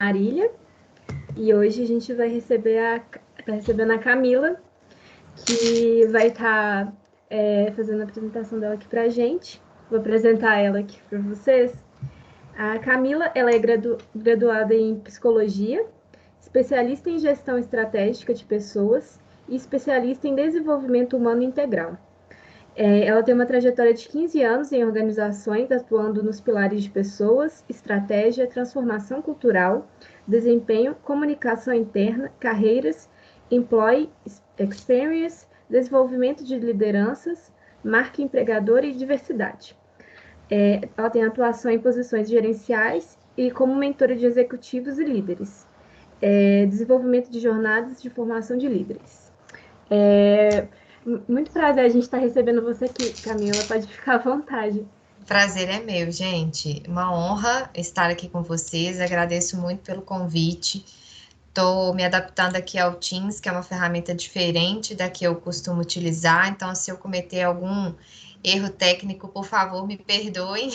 Marília, e hoje a gente vai tá recebendo a Camila, que vai estar fazendo a apresentação dela aqui para a gente. Vou apresentar ela aqui para vocês. A Camila, ela é graduada em Psicologia, especialista em Gestão Estratégica de Pessoas e especialista em Desenvolvimento Humano Integral. Ela tem uma trajetória de 15 anos em organizações, atuando nos pilares de pessoas, estratégia, transformação cultural, desempenho, comunicação interna, carreiras, employee experience, desenvolvimento de lideranças, marca empregadora e diversidade. Ela tem atuação em posições gerenciais e como mentora de executivos e líderes. Desenvolvimento de jornadas de formação de líderes. Muito prazer a gente estar recebendo você aqui, Camila. Pode ficar à vontade. Prazer é meu, gente. Uma honra estar aqui com vocês. Agradeço muito pelo convite. Estou me adaptando aqui ao Teams, que é uma ferramenta diferente da que eu costumo utilizar. Então, se eu cometer algum erro técnico, por favor, me perdoem.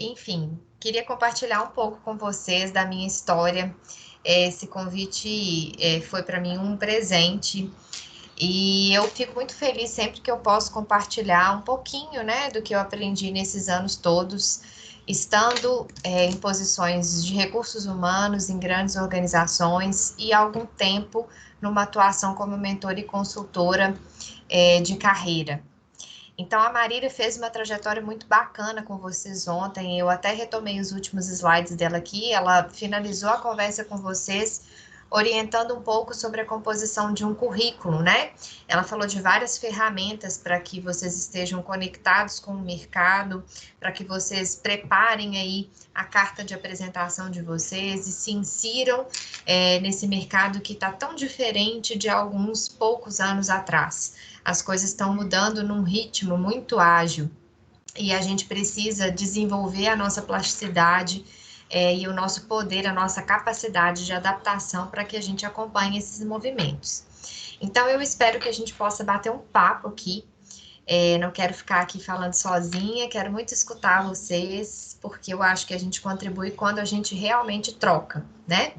Enfim, queria compartilhar um pouco com vocês da minha história. Esse convite foi para mim um presente. E eu fico muito feliz sempre que eu posso compartilhar um pouquinho, né, do que eu aprendi nesses anos todos, estando em posições de recursos humanos, em grandes organizações e há algum tempo numa atuação como mentora e consultora de carreira. Então, a Marília fez uma trajetória muito bacana com vocês ontem. Eu até retomei os últimos slides dela aqui. Ela finalizou a conversa com vocês, orientando um pouco sobre a composição de um currículo, né? Ela falou de várias ferramentas para que vocês estejam conectados com o mercado, para que vocês preparem aí a carta de apresentação de vocês e se insiram nesse mercado que está tão diferente de alguns poucos anos atrás. As coisas estão mudando num ritmo muito ágil e a gente precisa desenvolver a nossa plasticidade e o nosso poder, a nossa capacidade de adaptação para que a gente acompanhe esses movimentos. Então, eu espero que a gente possa bater um papo aqui. Não quero ficar aqui falando sozinha, quero muito escutar vocês, porque eu acho que a gente contribui quando a gente realmente troca, né?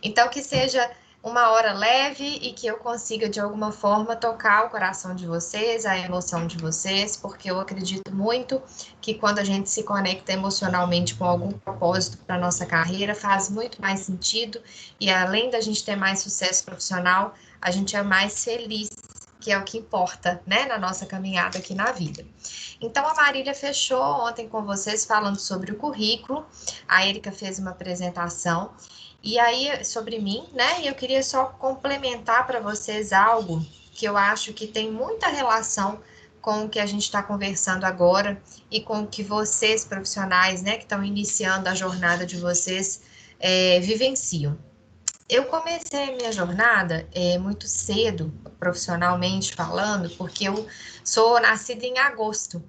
Então, que seja uma hora leve e que eu consiga, de alguma forma, tocar o coração de vocês, a emoção de vocês, porque eu acredito muito que quando a gente se conecta emocionalmente com algum propósito para a nossa carreira, faz muito mais sentido e, além da gente ter mais sucesso profissional, a gente é mais feliz, que é o que importa, né, na nossa caminhada aqui na vida. Então, a Marília fechou ontem com vocês falando sobre o currículo, a Erika fez uma apresentação, e aí, sobre mim, né? E eu queria só complementar para vocês algo que eu acho que tem muita relação com o que a gente está conversando agora e com o que vocês, profissionais, né, que estão iniciando a jornada de vocês, vivenciam. Eu comecei a minha jornada muito cedo, profissionalmente falando, porque eu sou nascida em agosto.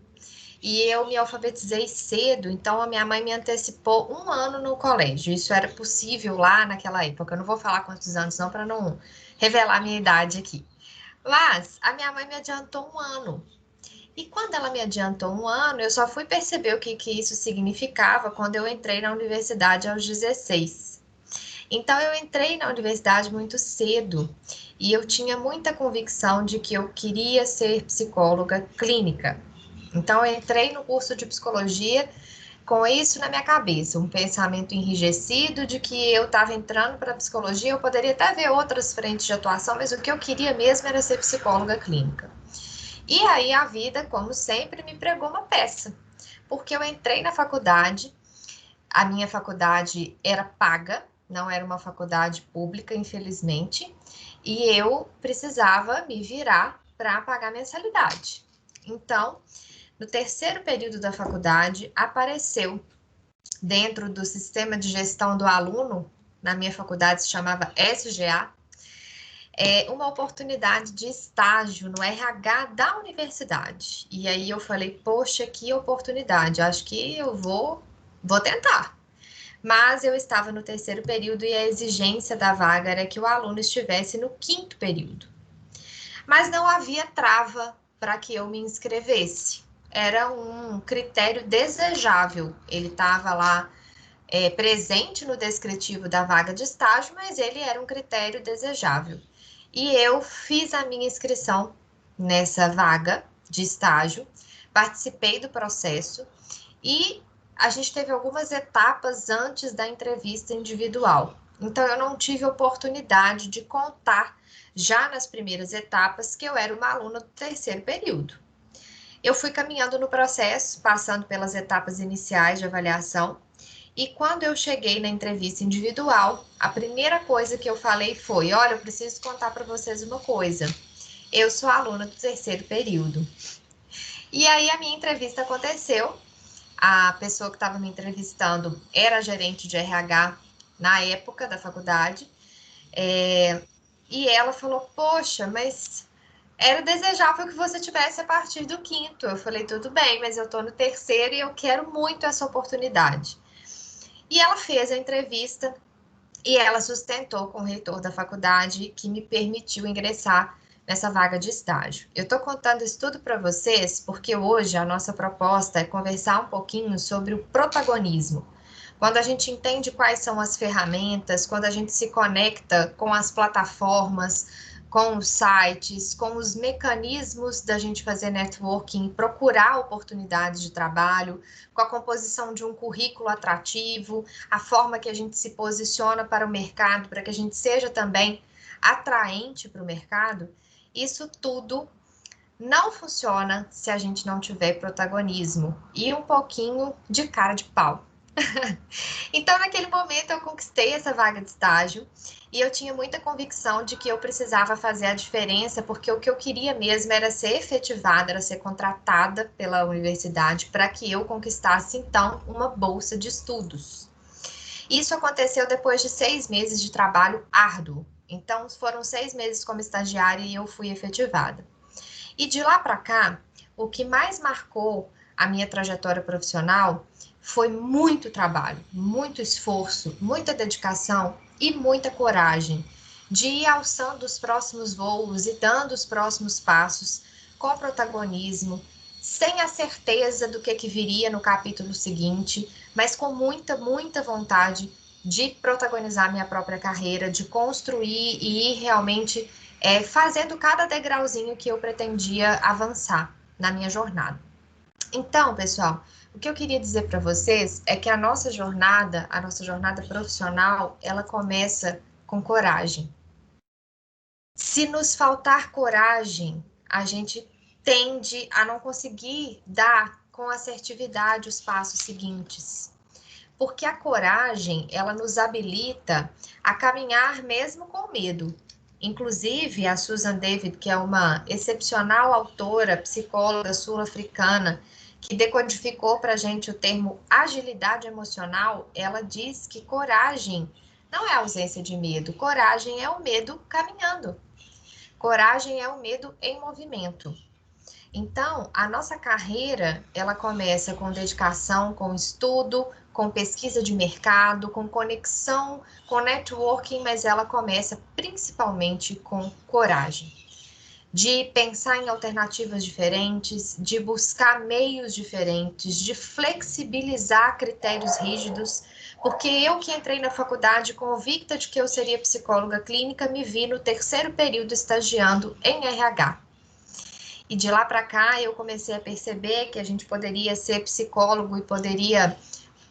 E eu me alfabetizei cedo, então a minha mãe me antecipou um ano no colégio. Isso era possível lá naquela época. Eu não vou falar quantos anos, não, para não revelar a minha idade aqui. Mas a minha mãe me adiantou um ano. E quando ela me adiantou um ano, eu só fui perceber o que isso significava quando eu entrei na universidade aos 16. Então, eu entrei na universidade muito cedo e eu tinha muita convicção de que eu queria ser psicóloga clínica. Então, eu entrei no curso de psicologia com isso na minha cabeça, um pensamento enrijecido de que eu estava entrando para a psicologia, eu poderia até ver outras frentes de atuação, mas o que eu queria mesmo era ser psicóloga clínica. E aí a vida, como sempre, me pregou uma peça, porque eu entrei na faculdade, a minha faculdade era paga, não era uma faculdade pública, infelizmente, e eu precisava me virar para pagar mensalidade. Então, no terceiro período da faculdade, apareceu dentro do sistema de gestão do aluno, na minha faculdade se chamava SGA, uma oportunidade de estágio no RH da universidade. E aí eu falei, poxa, que oportunidade, acho que eu vou tentar. Mas eu estava no terceiro período e a exigência da vaga era que o aluno estivesse no quinto período. Mas não havia trava para que eu me inscrevesse. Era um critério desejável. Ele estava lá presente no descritivo da vaga de estágio, mas ele era um critério desejável. E eu fiz a minha inscrição nessa vaga de estágio, participei do processo e a gente teve algumas etapas antes da entrevista individual. Então, eu não tive oportunidade de contar já nas primeiras etapas que eu era uma aluna do terceiro período. Eu fui caminhando no processo, passando pelas etapas iniciais de avaliação, e quando eu cheguei na entrevista individual, a primeira coisa que eu falei foi: olha, eu preciso contar para vocês uma coisa. Eu sou aluna do terceiro período. E aí a minha entrevista aconteceu. A pessoa que estava me entrevistando era gerente de RH na época da faculdade. E ela falou: poxa, mas era desejável que você tivesse a partir do quinto. Eu falei: tudo bem, mas eu estou no terceiro e eu quero muito essa oportunidade. E ela fez a entrevista e ela sustentou com o reitor da faculdade que me permitiu ingressar nessa vaga de estágio. Eu estou contando isso tudo para vocês porque hoje a nossa proposta é conversar um pouquinho sobre o protagonismo. Quando a gente entende quais são as ferramentas, quando a gente se conecta com as plataformas, com os sites, com os mecanismos da gente fazer networking, procurar oportunidades de trabalho, com a composição de um currículo atrativo, a forma que a gente se posiciona para o mercado, para que a gente seja também atraente para o mercado, isso tudo não funciona se a gente não tiver protagonismo e um pouquinho de cara de pau. Então, naquele momento, eu conquistei essa vaga de estágio e eu tinha muita convicção de que eu precisava fazer a diferença, porque o que eu queria mesmo era ser efetivada, era ser contratada pela universidade para que eu conquistasse, então, uma bolsa de estudos. Isso aconteceu depois de 6 meses de trabalho árduo. Então, foram 6 meses como estagiária e eu fui efetivada. E de lá para cá, o que mais marcou a minha trajetória profissional foi muito trabalho, muito esforço, muita dedicação e muita coragem de ir alçando os próximos voos e dando os próximos passos com protagonismo, sem a certeza do que viria no capítulo seguinte, mas com muita, muita vontade de protagonizar minha própria carreira, de construir e ir realmente fazendo cada degrauzinho que eu pretendia avançar na minha jornada. Então, pessoal, o que eu queria dizer para vocês é que a nossa jornada profissional, ela começa com coragem. Se nos faltar coragem, a gente tende a não conseguir dar com assertividade os passos seguintes. Porque a coragem, ela nos habilita a caminhar mesmo com medo. Inclusive, a Susan David, que é uma excepcional autora, psicóloga sul-africana, que decodificou para a gente o termo agilidade emocional, ela diz que coragem não é ausência de medo, coragem é o medo caminhando. Coragem é o medo em movimento. Então, a nossa carreira, ela começa com dedicação, com estudo, com pesquisa de mercado, com conexão, com networking, mas ela começa principalmente com coragem. De pensar em alternativas diferentes, de buscar meios diferentes, de flexibilizar critérios rígidos, porque eu que entrei na faculdade convicta de que eu seria psicóloga clínica, me vi no terceiro período estagiando em RH. E de lá para cá eu comecei a perceber que a gente poderia ser psicólogo e poderia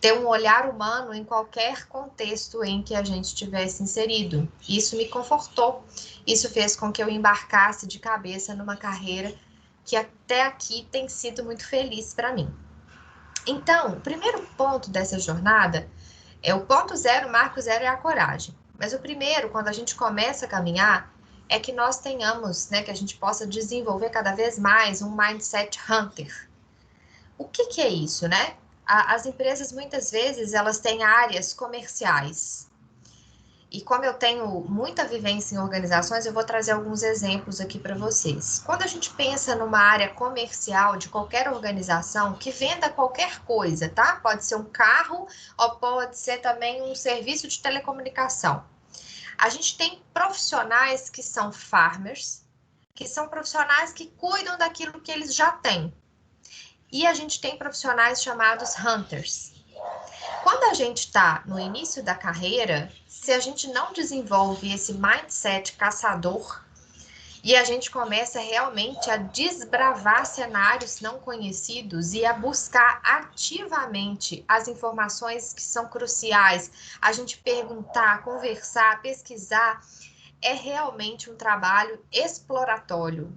ter um olhar humano em qualquer contexto em que a gente estivesse inserido. Isso me confortou. Isso fez com que eu embarcasse de cabeça numa carreira que até aqui tem sido muito feliz para mim. Então, o primeiro ponto dessa jornada é o ponto zero, o marco zero é a coragem. Mas o primeiro, quando a gente começa a caminhar, é que nós tenhamos, né, que a gente possa desenvolver cada vez mais um mindset hunter. O que é isso, né? As empresas, muitas vezes, elas têm áreas comerciais. E como eu tenho muita vivência em organizações, eu vou trazer alguns exemplos aqui para vocês. Quando a gente pensa numa área comercial de qualquer organização que venda qualquer coisa, tá? Pode ser um carro ou pode ser também um serviço de telecomunicação. A gente tem profissionais que são farmers, que são profissionais que cuidam daquilo que eles já têm. E a gente tem profissionais chamados hunters. Quando a gente está no início da carreira, se a gente não desenvolve esse mindset caçador e a gente começa realmente a desbravar cenários não conhecidos e a buscar ativamente as informações que são cruciais, a gente perguntar, conversar, pesquisar, é realmente um trabalho exploratório,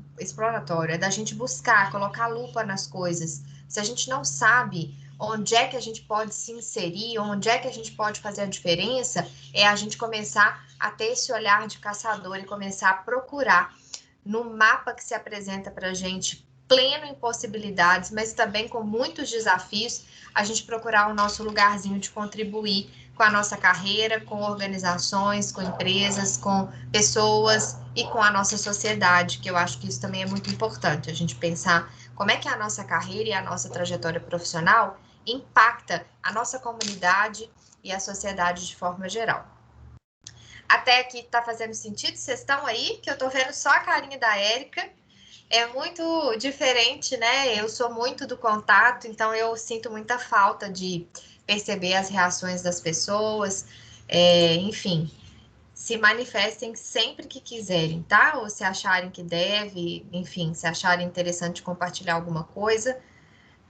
é da gente buscar, colocar lupa nas coisas. Se a gente não sabe onde é que a gente pode se inserir, onde é que a gente pode fazer a diferença, é a gente começar a ter esse olhar de caçador e começar a procurar no mapa que se apresenta para a gente, pleno em possibilidades, mas também com muitos desafios, a gente procurar o nosso lugarzinho de contribuir com a nossa carreira, com organizações, com empresas, com pessoas e com a nossa sociedade, que eu acho que isso também é muito importante, a gente pensar como é que a nossa carreira e a nossa trajetória profissional impacta a nossa comunidade e a sociedade de forma geral. Até aqui tá fazendo sentido? Vocês estão aí? Que eu tô vendo só a carinha da Érica. É muito diferente, né? Eu sou muito do contato, então eu sinto muita falta de perceber as reações das pessoas. Enfim, se manifestem sempre que quiserem, tá? Ou se acharem que deve, enfim, se acharem interessante compartilhar alguma coisa,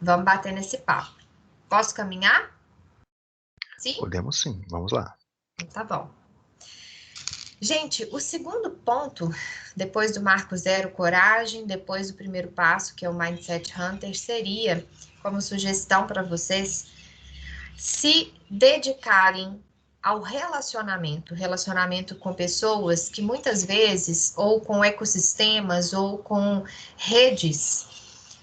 vamos bater nesse papo. Posso caminhar? Sim? Podemos sim, vamos lá. Tá bom. Gente, o segundo ponto, depois do marco zero, coragem, depois do primeiro passo, que é o Mindset Hunter, seria, como sugestão para vocês, se dedicarem ao relacionamento com pessoas que muitas vezes, ou com ecossistemas, ou com redes,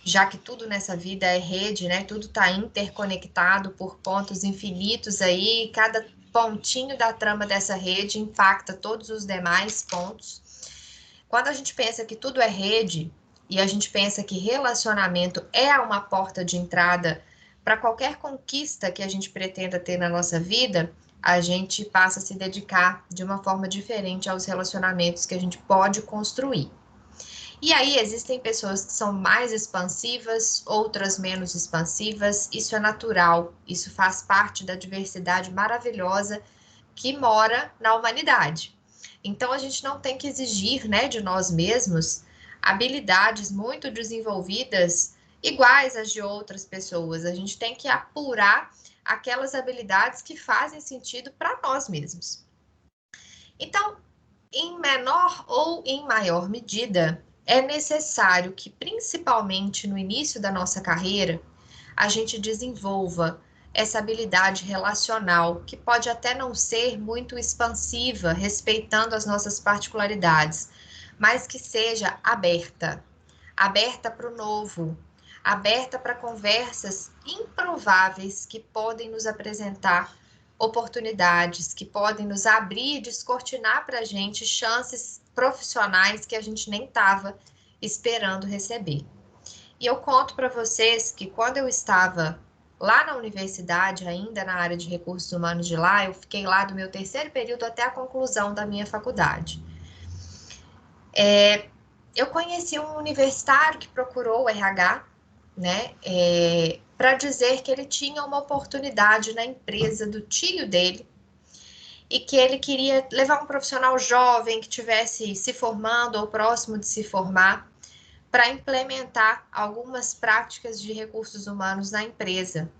já que tudo nessa vida é rede, né? Tudo está interconectado por pontos infinitos aí, cada pontinho da trama dessa rede impacta todos os demais pontos. Quando a gente pensa que tudo é rede e a gente pensa que relacionamento é uma porta de entrada para qualquer conquista que a gente pretenda ter na nossa vida, a gente passa a se dedicar de uma forma diferente aos relacionamentos que a gente pode construir. E aí existem pessoas que são mais expansivas, outras menos expansivas, isso é natural, isso faz parte da diversidade maravilhosa que mora na humanidade. Então a gente não tem que exigir, né, de nós mesmos habilidades muito desenvolvidas iguais às de outras pessoas. A gente tem que apurar aquelas habilidades que fazem sentido para nós mesmos. Então, em menor ou em maior medida, é necessário que, principalmente no início da nossa carreira, a gente desenvolva essa habilidade relacional, que pode até não ser muito expansiva, respeitando as nossas particularidades, mas que seja aberta para o novo, aberta para conversas improváveis que podem nos apresentar oportunidades, que podem nos abrir e descortinar para a gente chances profissionais que a gente nem estava esperando receber. E eu conto para vocês que quando eu estava lá na universidade, ainda na área de recursos humanos de lá, eu fiquei lá do meu terceiro período até a conclusão da minha faculdade. Eu conheci um universitário que procurou o RH, né, para dizer que ele tinha uma oportunidade na empresa do tio dele e que ele queria levar um profissional jovem que estivesse se formando ou próximo de se formar para implementar algumas práticas de recursos humanos na empresa.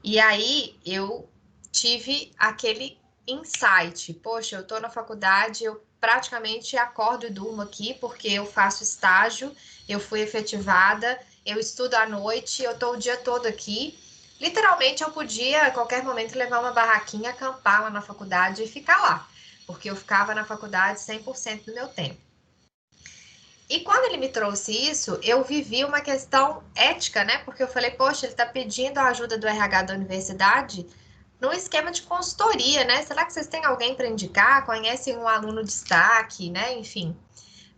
E aí eu tive aquele insight, poxa, eu estou na faculdade, eu praticamente acordo e durmo aqui porque eu faço estágio, eu fui efetivada, eu estudo à noite, eu estou o dia todo aqui. Literalmente eu podia a qualquer momento levar uma barraquinha, acampar lá na faculdade e ficar lá, porque eu ficava na faculdade 100% do meu tempo. E quando ele me trouxe isso, eu vivi uma questão ética, né? Porque eu falei, poxa, ele está pedindo a ajuda do RH da universidade no esquema de consultoria, né? Será que vocês têm alguém para indicar? Conhecem um aluno destaque, né? Enfim.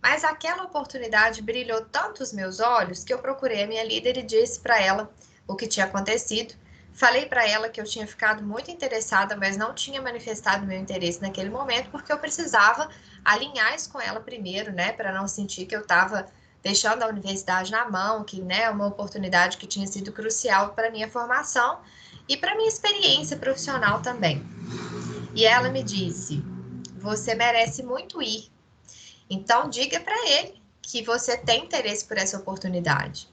Mas aquela oportunidade brilhou tanto os meus olhos que eu procurei a minha líder e disse para ela o que tinha acontecido. Falei para ela que eu tinha ficado muito interessada, mas não tinha manifestado meu interesse naquele momento, porque eu precisava alinhar isso com ela primeiro, né, para não sentir que eu estava deixando a universidade na mão, que, né, é uma oportunidade que tinha sido crucial para minha formação. e para minha experiência profissional também. E ela me disse: você merece muito ir. Então diga para ele que você tem interesse por essa oportunidade.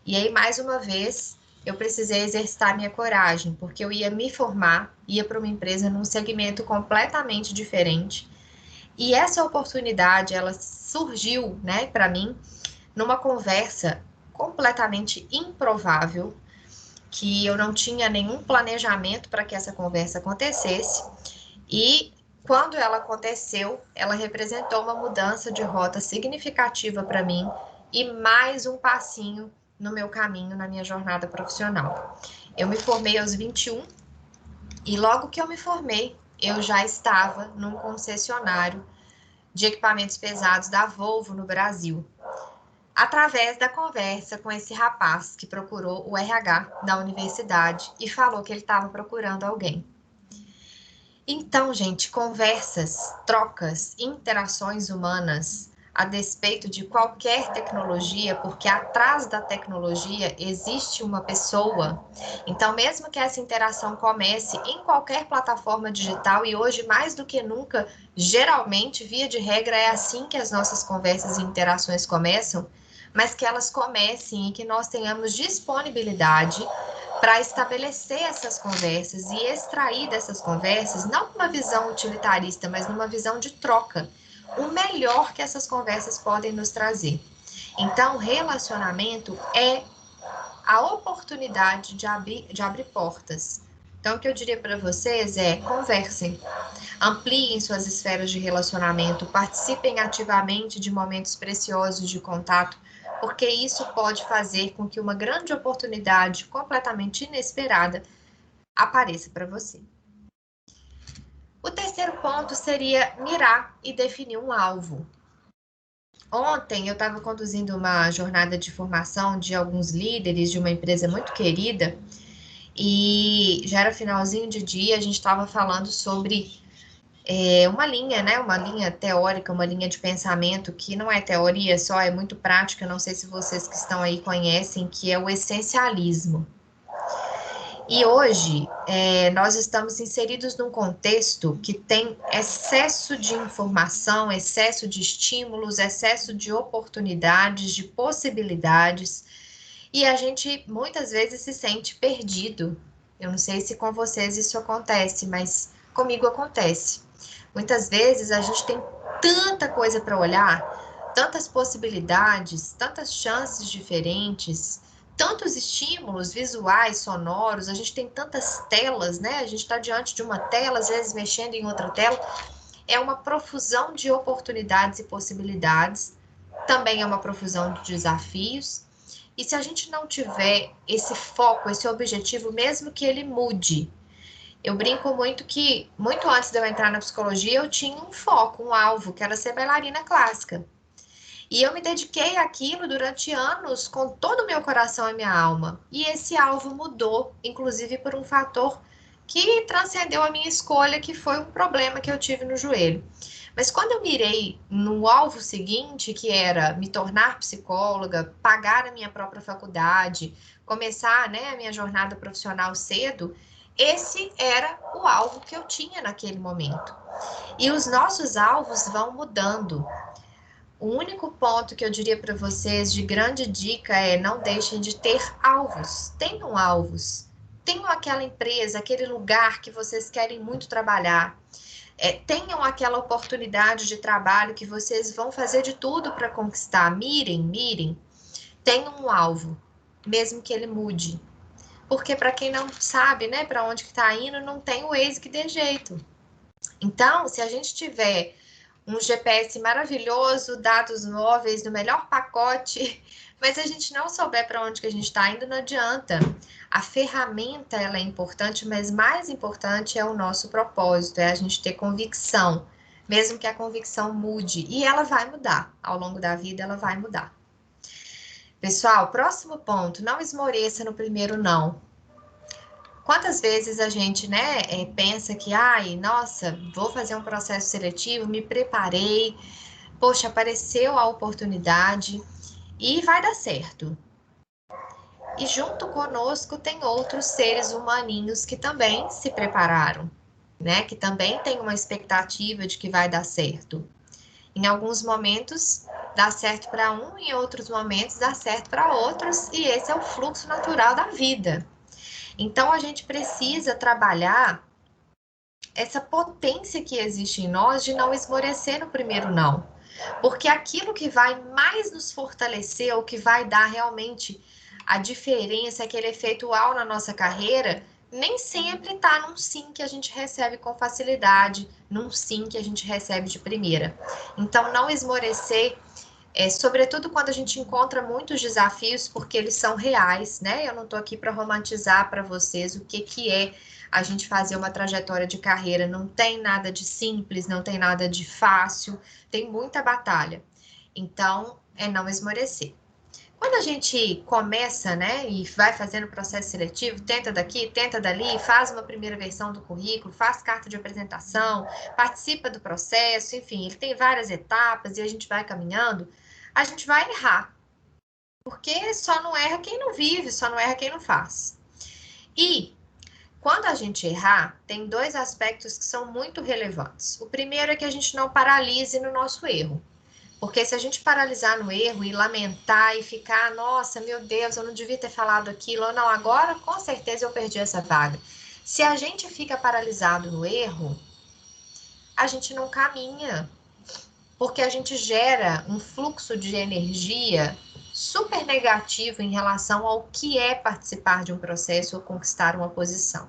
E aí, mais uma vez, eu precisei exercitar minha coragem, porque eu ia me formar, ia para uma empresa num segmento completamente diferente. E essa oportunidade, ela surgiu, né, para mim, numa conversa completamente improvável, que eu não tinha nenhum planejamento para que essa conversa acontecesse. E quando ela aconteceu, ela representou uma mudança de rota significativa para mim e mais um passinho no meu caminho, na minha jornada profissional. Eu me formei aos 21 e logo que eu me formei, eu já estava num concessionário de equipamentos pesados da Volvo no Brasil, através da conversa com esse rapaz que procurou o RH da universidade e falou que ele estava procurando alguém. Então, gente, conversas, trocas, interações humanas, a despeito de qualquer tecnologia, porque atrás da tecnologia existe uma pessoa. Então, mesmo que essa interação comece em qualquer plataforma digital, e hoje mais do que nunca, geralmente, via de regra, é assim que as nossas conversas e interações começam, mas que elas comecem e que nós tenhamos disponibilidade para estabelecer essas conversas e extrair dessas conversas, não uma visão utilitarista, mas numa visão de troca, o melhor que essas conversas podem nos trazer. Então, relacionamento é a oportunidade de abrir portas. Então, o que eu diria para vocês é: conversem, ampliem suas esferas de relacionamento, participem ativamente de momentos preciosos de contato, porque isso pode fazer com que uma grande oportunidade completamente inesperada apareça para você. O terceiro ponto seria mirar e definir um alvo. Ontem eu estava conduzindo uma jornada de formação de alguns líderes de uma empresa muito querida e já era finalzinho de dia, a gente estava falando sobre uma linha, né? Uma linha teórica, uma linha de pensamento que não é teoria só, é muito prática. Não sei se vocês que estão aí conhecem, que é o essencialismo. E hoje nós estamos inseridos num contexto que tem excesso de informação, excesso de estímulos, excesso de oportunidades, de possibilidades, e a gente muitas vezes se sente perdido. Eu não sei se com vocês isso acontece, mas comigo acontece. Muitas vezes a gente tem tanta coisa para olhar, tantas possibilidades, tantas chances diferentes, tantos estímulos visuais, sonoros, a gente tem tantas telas, né? A gente está diante de uma tela, às vezes mexendo em outra tela. É uma profusão de oportunidades e possibilidades, também é uma profusão de desafios. E se a gente não tiver esse foco, esse objetivo, mesmo que ele mude, eu brinco muito que, muito antes de eu entrar na psicologia, eu tinha um foco, um alvo, que era ser bailarina clássica. E eu me dediquei àquilo durante anos com todo o meu coração e minha alma. E esse alvo mudou, inclusive por um fator que transcendeu a minha escolha, que foi um problema que eu tive no joelho. Mas quando eu mirei no alvo seguinte, que era me tornar psicóloga, pagar a minha própria faculdade, começar, né, a minha jornada profissional cedo, esse era o alvo que eu tinha naquele momento. E os nossos alvos vão mudando. O único ponto que eu diria para vocês de grande dica é: não deixem de ter alvos. Tenham alvos. Tenham aquela empresa, aquele lugar que vocês querem muito trabalhar. Tenham aquela oportunidade de trabalho que vocês vão fazer de tudo para conquistar. Mirem. Tenham um alvo, mesmo que ele mude. Porque para quem não sabe, né, para onde que está indo, não tem o Waze que dê jeito. Então, se a gente tiver um GPS maravilhoso, dados móveis no melhor pacote, mas a gente não souber para onde que a gente está indo, não adianta. A ferramenta, ela é importante, mas mais importante é o nosso propósito, é a gente ter convicção, mesmo que a convicção mude, e ela vai mudar, ao longo da vida ela vai mudar. Pessoal, próximo ponto, não esmoreça no primeiro não. Quantas vezes a gente, né, pensa que, ai, nossa, vou fazer um processo seletivo, me preparei, poxa, apareceu a oportunidade e vai dar certo. E junto conosco tem outros seres humaninhos que também se prepararam, né? Que também tem uma expectativa de que vai dar certo. Em alguns momentos dá certo para um, em outros momentos dá certo para outros, e esse é o fluxo natural da vida. Então a gente precisa trabalhar essa potência que existe em nós de não esmorecer no primeiro não. Porque aquilo que vai mais nos fortalecer, ou que vai dar realmente a diferença, aquele efeito uau na nossa carreira, nem sempre está num sim que a gente recebe com facilidade, num sim que a gente recebe de primeira. Então, não esmorecer, sobretudo quando a gente encontra muitos desafios, porque eles são reais, né? Eu não estou aqui para romantizar para vocês o que é a gente fazer uma trajetória de carreira. Não tem nada de simples, não tem nada de fácil, tem muita batalha. Então, é não esmorecer. Quando a gente começa, né, e vai fazendo o processo seletivo, tenta daqui, tenta dali, faz uma primeira versão do currículo, faz carta de apresentação, participa do processo, enfim, ele tem várias etapas e a gente vai caminhando, a gente vai errar. Porque só não erra quem não vive, só não erra quem não faz. E quando a gente errar, tem dois aspectos que são muito relevantes. O primeiro é que a gente não paralise no nosso erro. Porque se a gente paralisar no erro e lamentar e ficar, nossa, meu Deus, eu não devia ter falado aquilo, ou não, agora com certeza eu perdi essa vaga. Se a gente fica paralisado no erro, a gente não caminha, porque a gente gera um fluxo de energia super negativo em relação ao que é participar de um processo ou conquistar uma posição.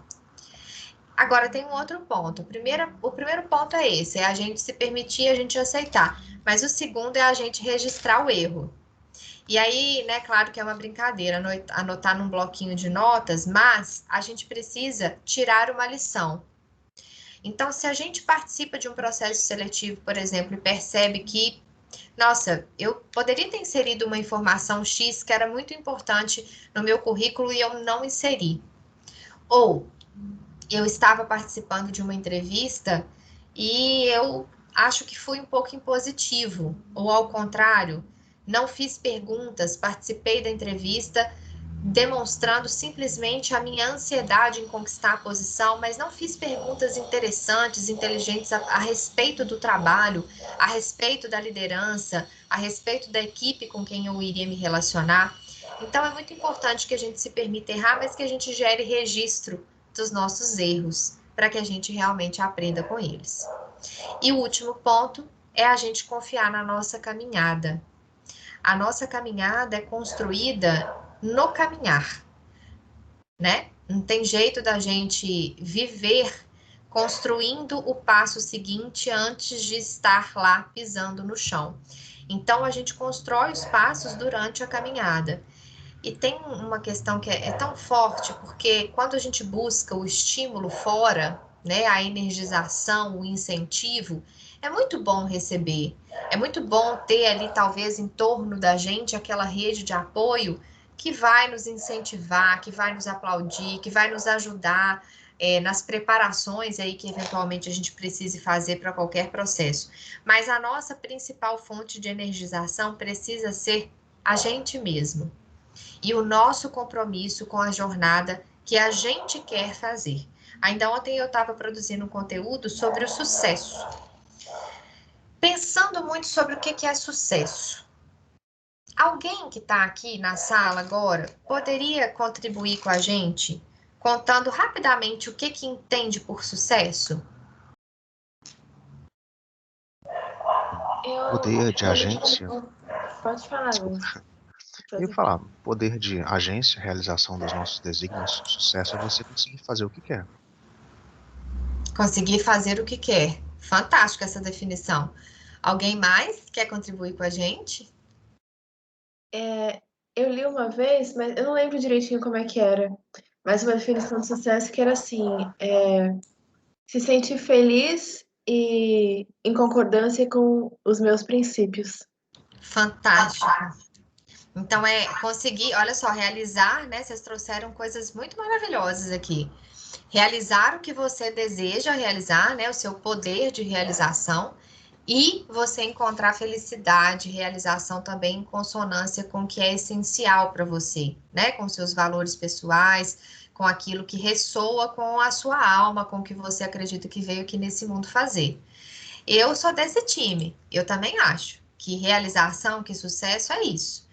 Agora, tem um outro ponto. O primeiro ponto é esse, é a gente se permitir, a gente aceitar. Mas o segundo é a gente registrar o erro. E aí, né, claro que é uma brincadeira anotar num bloquinho de notas, mas a gente precisa tirar uma lição. Então, se a gente participa de um processo seletivo, por exemplo, e percebe que, nossa, eu poderia ter inserido uma informação X que era muito importante no meu currículo e eu não inseri. Ou eu estava participando de uma entrevista e eu acho que fui um pouco impositivo, ou ao contrário, não fiz perguntas, participei da entrevista demonstrando simplesmente a minha ansiedade em conquistar a posição, mas não fiz perguntas interessantes, inteligentes a respeito do trabalho, a respeito da liderança, a respeito da equipe com quem eu iria me relacionar. Então é muito importante que a gente se permita errar, mas que a gente gere registro dos nossos erros, para que a gente realmente aprenda com eles. E o último ponto é a gente confiar na nossa caminhada. A nossa caminhada é construída no caminhar, né? Não tem jeito da gente viver construindo o passo seguinte antes de estar lá pisando no chão. Então, a gente constrói os passos durante a caminhada. E tem uma questão que é tão forte, porque quando a gente busca o estímulo fora, né, a energização, o incentivo, é muito bom receber. É muito bom ter ali, talvez, em torno da gente, aquela rede de apoio que vai nos incentivar, que vai nos aplaudir, que vai nos ajudar nas preparações aí que eventualmente a gente precise fazer para qualquer processo. Mas a nossa principal fonte de energização precisa ser a gente mesmo e o nosso compromisso com a jornada que a gente quer fazer. Ainda ontem eu estava produzindo um conteúdo sobre o sucesso. Pensando muito sobre o que é sucesso. Alguém que está aqui na sala agora poderia contribuir com a gente, contando rapidamente o que entende por sucesso? Poder de agência. Pode falar, Lu. Eu ia falar, poder de agência, realização dos nossos desígnios, sucesso é você conseguir fazer o que quer. Conseguir fazer o que quer. Fantástico essa definição. Alguém mais quer contribuir com a gente? Eu li uma vez, mas eu não lembro direitinho como é que era, mas uma definição de sucesso que era assim, se sentir feliz e em concordância com os meus princípios. Fantástico. Então, conseguir, olha só, realizar, né? Vocês trouxeram coisas muito maravilhosas aqui. Realizar o que você deseja realizar, né? O seu poder de realização e você encontrar felicidade, realização também em consonância com o que é essencial para você, né? Com seus valores pessoais, com aquilo que ressoa com a sua alma, com o que você acredita que veio aqui nesse mundo fazer. Eu sou desse time, eu também acho que realização, que sucesso é isso.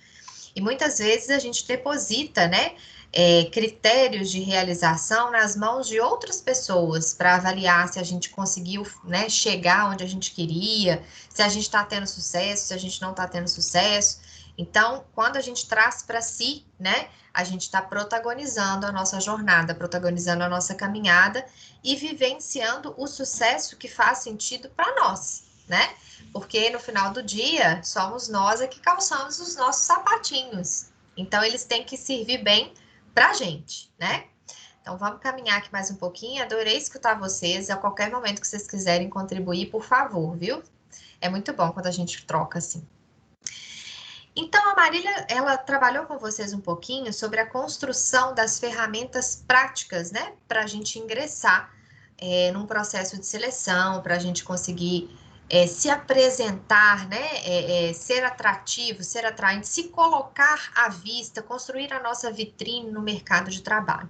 E muitas vezes a gente deposita, né, critérios de realização nas mãos de outras pessoas para avaliar se a gente conseguiu, né, chegar onde a gente queria, se a gente está tendo sucesso, se a gente não está tendo sucesso. Então, quando a gente traz para si, né, a gente está protagonizando a nossa jornada, protagonizando a nossa caminhada e vivenciando o sucesso que faz sentido para nós, né? Porque no final do dia, somos nós que calçamos os nossos sapatinhos. Então, eles têm que servir bem pra gente, né? Então, vamos caminhar aqui mais um pouquinho. Adorei escutar vocês. A qualquer momento que vocês quiserem contribuir, por favor, viu? É muito bom quando a gente troca assim. Então, a Marília, ela trabalhou com vocês um pouquinho sobre a construção das ferramentas práticas, né? Para a gente ingressar num processo de seleção, para a gente conseguir se apresentar, né? Ser atrativo, ser atraente, se colocar à vista, construir a nossa vitrine no mercado de trabalho.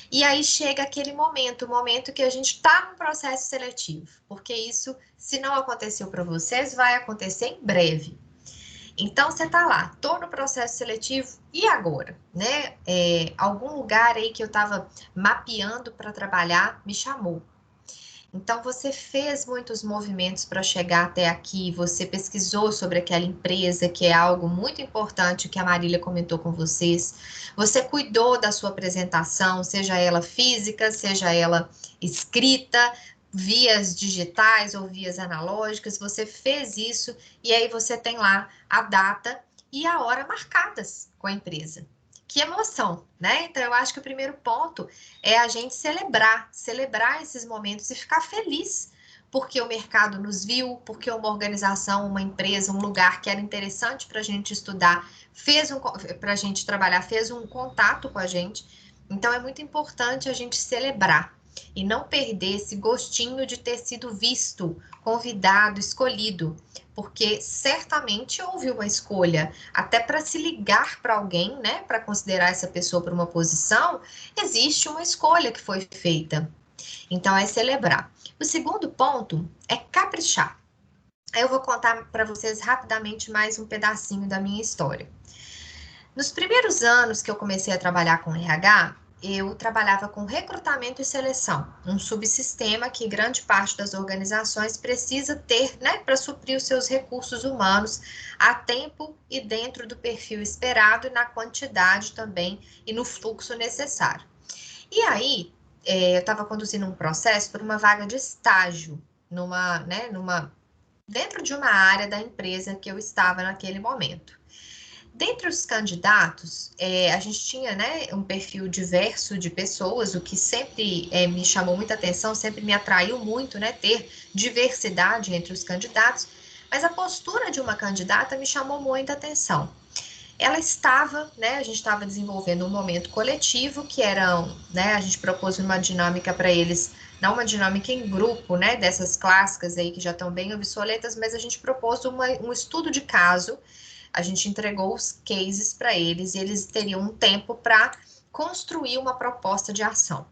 E aí chega aquele momento, o momento que a gente está num processo seletivo, porque isso, se não aconteceu para vocês, vai acontecer em breve. Então, você está lá, estou no processo seletivo, e agora? Né? Algum lugar aí que eu estava mapeando para trabalhar me chamou. Então, você fez muitos movimentos para chegar até aqui, você pesquisou sobre aquela empresa, que é algo muito importante que a Marília comentou com vocês. Você cuidou da sua apresentação, seja ela física, seja ela escrita, vias digitais ou vias analógicas, você fez isso e aí você tem lá a data e a hora marcadas com a empresa. Que emoção, né? Então, eu acho que o primeiro ponto é a gente celebrar esses momentos e ficar feliz, porque o mercado nos viu, porque uma organização, uma empresa, um lugar que era interessante para a gente estudar, para a gente trabalhar, fez um contato com a gente. Então, é muito importante a gente celebrar e não perder esse gostinho de ter sido visto, convidado, escolhido, porque certamente houve uma escolha, até para se ligar para alguém, né, para considerar essa pessoa para uma posição, existe uma escolha que foi feita. Então, é celebrar. O segundo ponto é caprichar. Eu vou contar para vocês rapidamente mais um pedacinho da minha história. Nos primeiros anos que eu comecei a trabalhar com RH, eu trabalhava com recrutamento e seleção, um subsistema que grande parte das organizações precisa ter, né, para suprir os seus recursos humanos a tempo e dentro do perfil esperado e na quantidade também e no fluxo necessário. E aí, eu estava conduzindo um processo por uma vaga de estágio dentro de uma área da empresa que eu estava naquele momento. Dentre os candidatos, a gente tinha, né, um perfil diverso de pessoas, o que sempre me chamou muita atenção, sempre me atraiu muito, né, ter diversidade entre os candidatos, mas a postura de uma candidata me chamou muita atenção. Ela estava, né, a gente estava desenvolvendo um momento coletivo, que era, né, a gente propôs uma dinâmica para eles, não uma dinâmica em grupo, né, dessas clássicas aí que já estão bem obsoletas, mas a gente propôs um estudo de caso. A gente entregou os cases para eles e eles teriam um tempo para construir uma proposta de ação.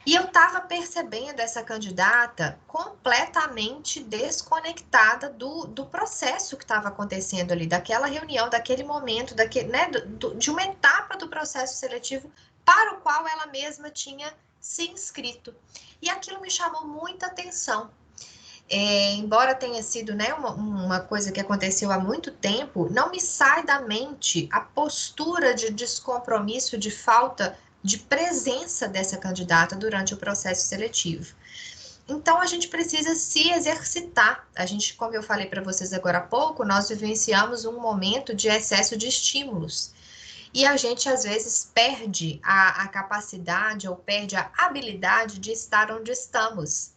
E eu estava percebendo essa candidata completamente desconectada do processo que estava acontecendo ali, daquela reunião, daquele momento, de uma etapa do processo seletivo para o qual ela mesma tinha se inscrito. E aquilo me chamou muita atenção. Embora tenha sido, né, uma coisa que aconteceu há muito tempo, não me sai da mente a postura de descompromisso, de falta de presença dessa candidata durante o processo seletivo. Então, a gente precisa se exercitar. A gente, como eu falei para vocês agora há pouco, nós vivenciamos um momento de excesso de estímulos. E a gente, às vezes, perde a capacidade ou perde a habilidade de estar onde estamos.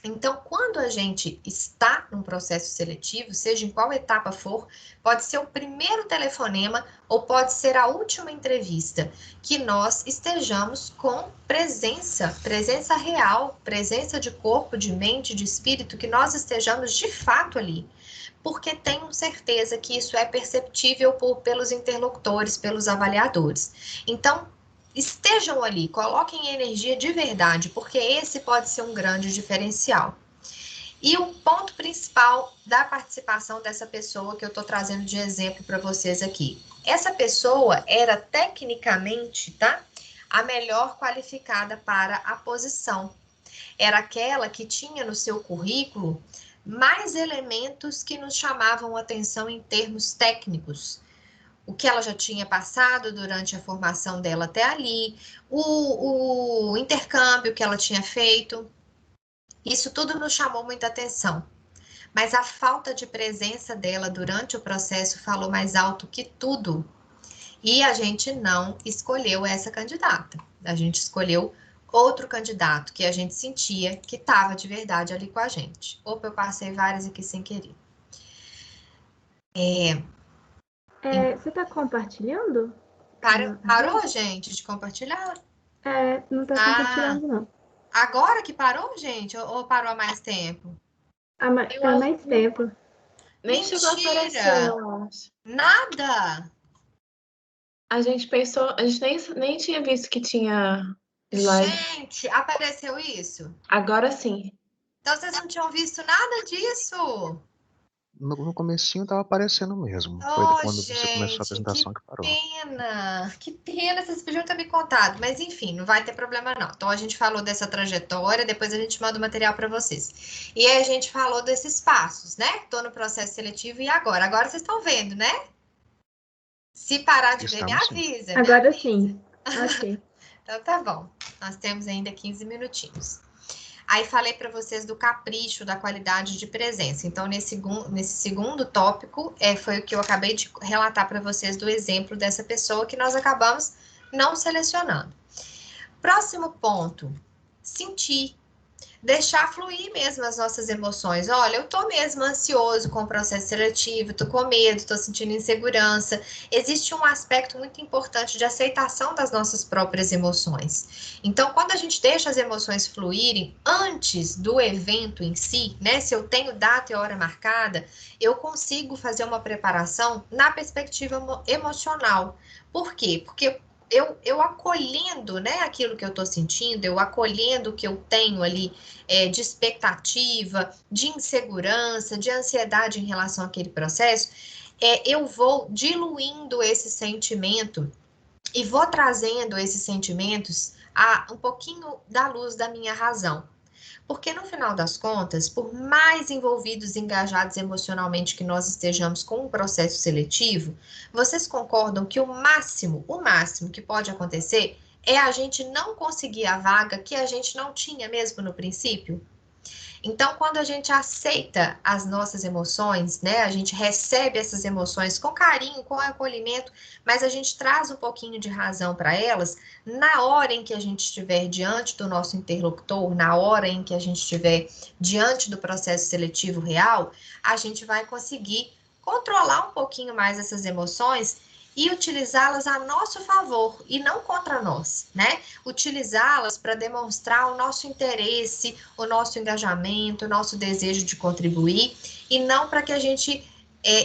Então, quando a gente está num processo seletivo, seja em qual etapa for, pode ser o primeiro telefonema ou pode ser a última entrevista, que nós estejamos com presença real, presença de corpo, de mente, de espírito, que nós estejamos de fato ali. Porque tenho certeza que isso é perceptível pelos interlocutores, pelos avaliadores. Então, estejam ali, coloquem energia de verdade, porque esse pode ser um grande diferencial. E o ponto principal da participação dessa pessoa que eu estou trazendo de exemplo para vocês aqui. Essa pessoa era tecnicamente, tá? A melhor qualificada para a posição. Era aquela que tinha no seu currículo mais elementos que nos chamavam atenção em termos técnicos. O que ela já tinha passado durante a formação dela até ali, o intercâmbio que ela tinha feito, isso tudo nos chamou muita atenção. Mas a falta de presença dela durante o processo falou mais alto que tudo. E a gente não escolheu essa candidata. A gente escolheu outro candidato que a gente sentia que estava de verdade ali com a gente. Opa, eu passei várias aqui sem querer. Você está compartilhando? Parou, gente, de compartilhar? Não está compartilhando, não. Agora que parou, gente? Ou parou há mais tempo? Há mais tempo. Nem chegou a aparecer, eu acho. Nada! A gente nem tinha visto que tinha slide. Gente, apareceu isso? Agora sim. Então vocês não tinham visto nada disso? No comecinho tava aparecendo mesmo. Foi quando você começou a apresentação que parou. Que pena, vocês podiam ter me contado, mas enfim, não vai ter problema não. Então a gente falou dessa trajetória, depois a gente manda o material para vocês. E aí a gente falou desses passos, né? Tô no processo seletivo e agora? Agora vocês estão vendo, né? Se parar de ver, me avisa. Agora sim. Ok. Então tá bom. Nós temos ainda 15 minutinhos. Aí falei para vocês do capricho, da qualidade de presença. Então, nesse segundo tópico, foi o que eu acabei de relatar para vocês do exemplo dessa pessoa que nós acabamos não selecionando. Próximo ponto, sentir. Deixar fluir mesmo as nossas emoções. Olha, eu tô mesmo ansioso com o processo seletivo, tô com medo, tô sentindo insegurança. Existe um aspecto muito importante de aceitação das nossas próprias emoções. Então, quando a gente deixa as emoções fluírem antes do evento em si, né? Se eu tenho data e hora marcada, eu consigo fazer uma preparação na perspectiva emocional. Por quê? Porque eu acolhendo, né, aquilo que eu estou sentindo, eu acolhendo o que eu tenho ali de expectativa, de insegurança, de ansiedade em relação àquele processo, eu vou diluindo esse sentimento e vou trazendo esses sentimentos a um pouquinho da luz da minha razão. Porque no final das contas, por mais envolvidos e engajados emocionalmente que nós estejamos com um processo seletivo, vocês concordam que o máximo que pode acontecer é a gente não conseguir a vaga que a gente não tinha mesmo no princípio? Então, quando a gente aceita as nossas emoções, né, a gente recebe essas emoções com carinho, com acolhimento, mas a gente traz um pouquinho de razão para elas, na hora em que a gente estiver diante do nosso interlocutor, na hora em que a gente estiver diante do processo seletivo real, a gente vai conseguir controlar um pouquinho mais essas emoções e utilizá-las a nosso favor e não contra nós, né? Utilizá-las para demonstrar o nosso interesse, o nosso engajamento, o nosso desejo de contribuir e não para que a gente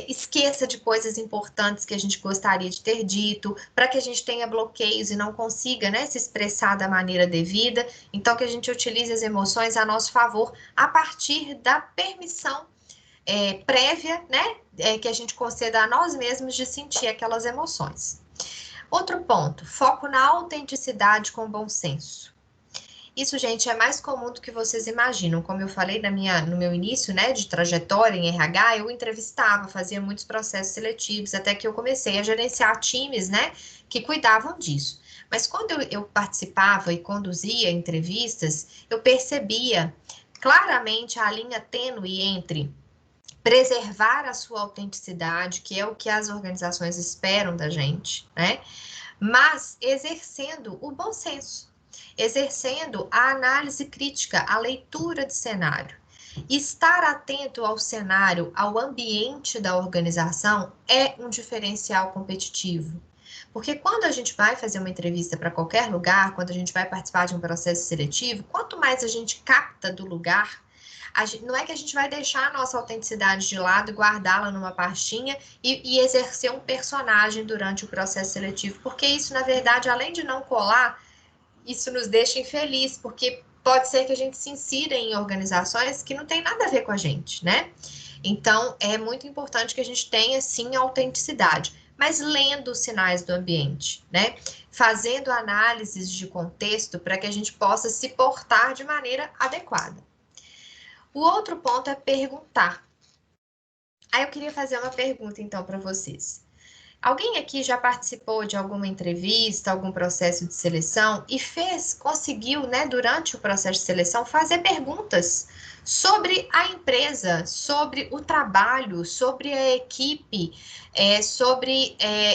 esqueça de coisas importantes que a gente gostaria de ter dito, para que a gente tenha bloqueios e não consiga, né, se expressar da maneira devida. Então, que a gente utilize as emoções a nosso favor a partir da permissão prévia, né, que a gente conceda a nós mesmos de sentir aquelas emoções. Outro ponto, foco na autenticidade com bom senso. Isso, gente, é mais comum do que vocês imaginam. Como eu falei no meu início, né, de trajetória em RH, eu entrevistava, fazia muitos processos seletivos, até que eu comecei a gerenciar times, né, que cuidavam disso. Mas quando eu participava e conduzia entrevistas, eu percebia claramente a linha tênue entre preservar a sua autenticidade, que é o que as organizações esperam da gente, né? Mas exercendo o bom senso. exercendo a análise crítica, a leitura de cenário. Estar atento ao cenário, ao ambiente da organização é um diferencial competitivo. Porque quando a gente vai fazer uma entrevista para qualquer lugar, quando a gente vai participar de um processo seletivo, quanto mais a gente capta do lugar, não é que a gente vai deixar a nossa autenticidade de lado e guardá-la numa pastinha e exercer um personagem durante o processo seletivo, porque isso, na verdade, além de não colar, isso nos deixa infeliz, porque pode ser que a gente se insira em organizações que não tem nada a ver com a gente, né? Então, é muito importante que a gente tenha, sim, autenticidade, mas lendo os sinais do ambiente, né? Fazendo análises de contexto para que a gente possa se portar de maneira adequada. O outro ponto é perguntar. Aí eu queria fazer uma pergunta, então, para vocês. Alguém aqui já participou de alguma entrevista, algum processo de seleção e conseguiu, né, durante o processo de seleção, fazer perguntas sobre a empresa, sobre o trabalho, sobre a equipe,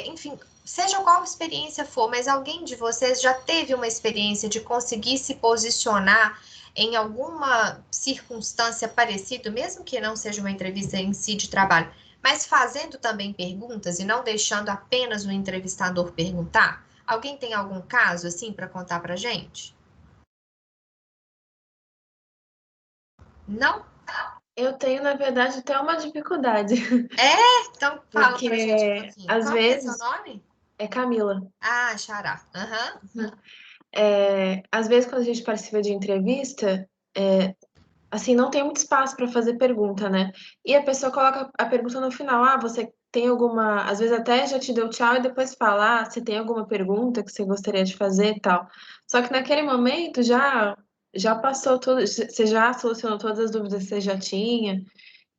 enfim, seja qual experiência for, mas alguém de vocês já teve uma experiência de conseguir se posicionar em alguma circunstância parecida, mesmo que não seja uma entrevista em si de trabalho, mas fazendo também perguntas e não deixando apenas o entrevistador perguntar? Alguém tem algum caso assim para contar para gente? Não? Eu tenho, na verdade, até uma dificuldade. Então fala Porque, pra gente um pouquinho. às Qual que é seu vezes, nome? é Camila. Ah, Xará. Às vezes, quando a gente participa de entrevista, assim, não tem muito espaço para fazer pergunta, né? E a pessoa coloca a pergunta no final. Ah, você tem alguma... Às vezes até já te deu tchau e depois fala, ah, você tem alguma pergunta que você gostaria de fazer e tal. Só que naquele momento já passou tudo, você já solucionou todas as dúvidas que você já tinha.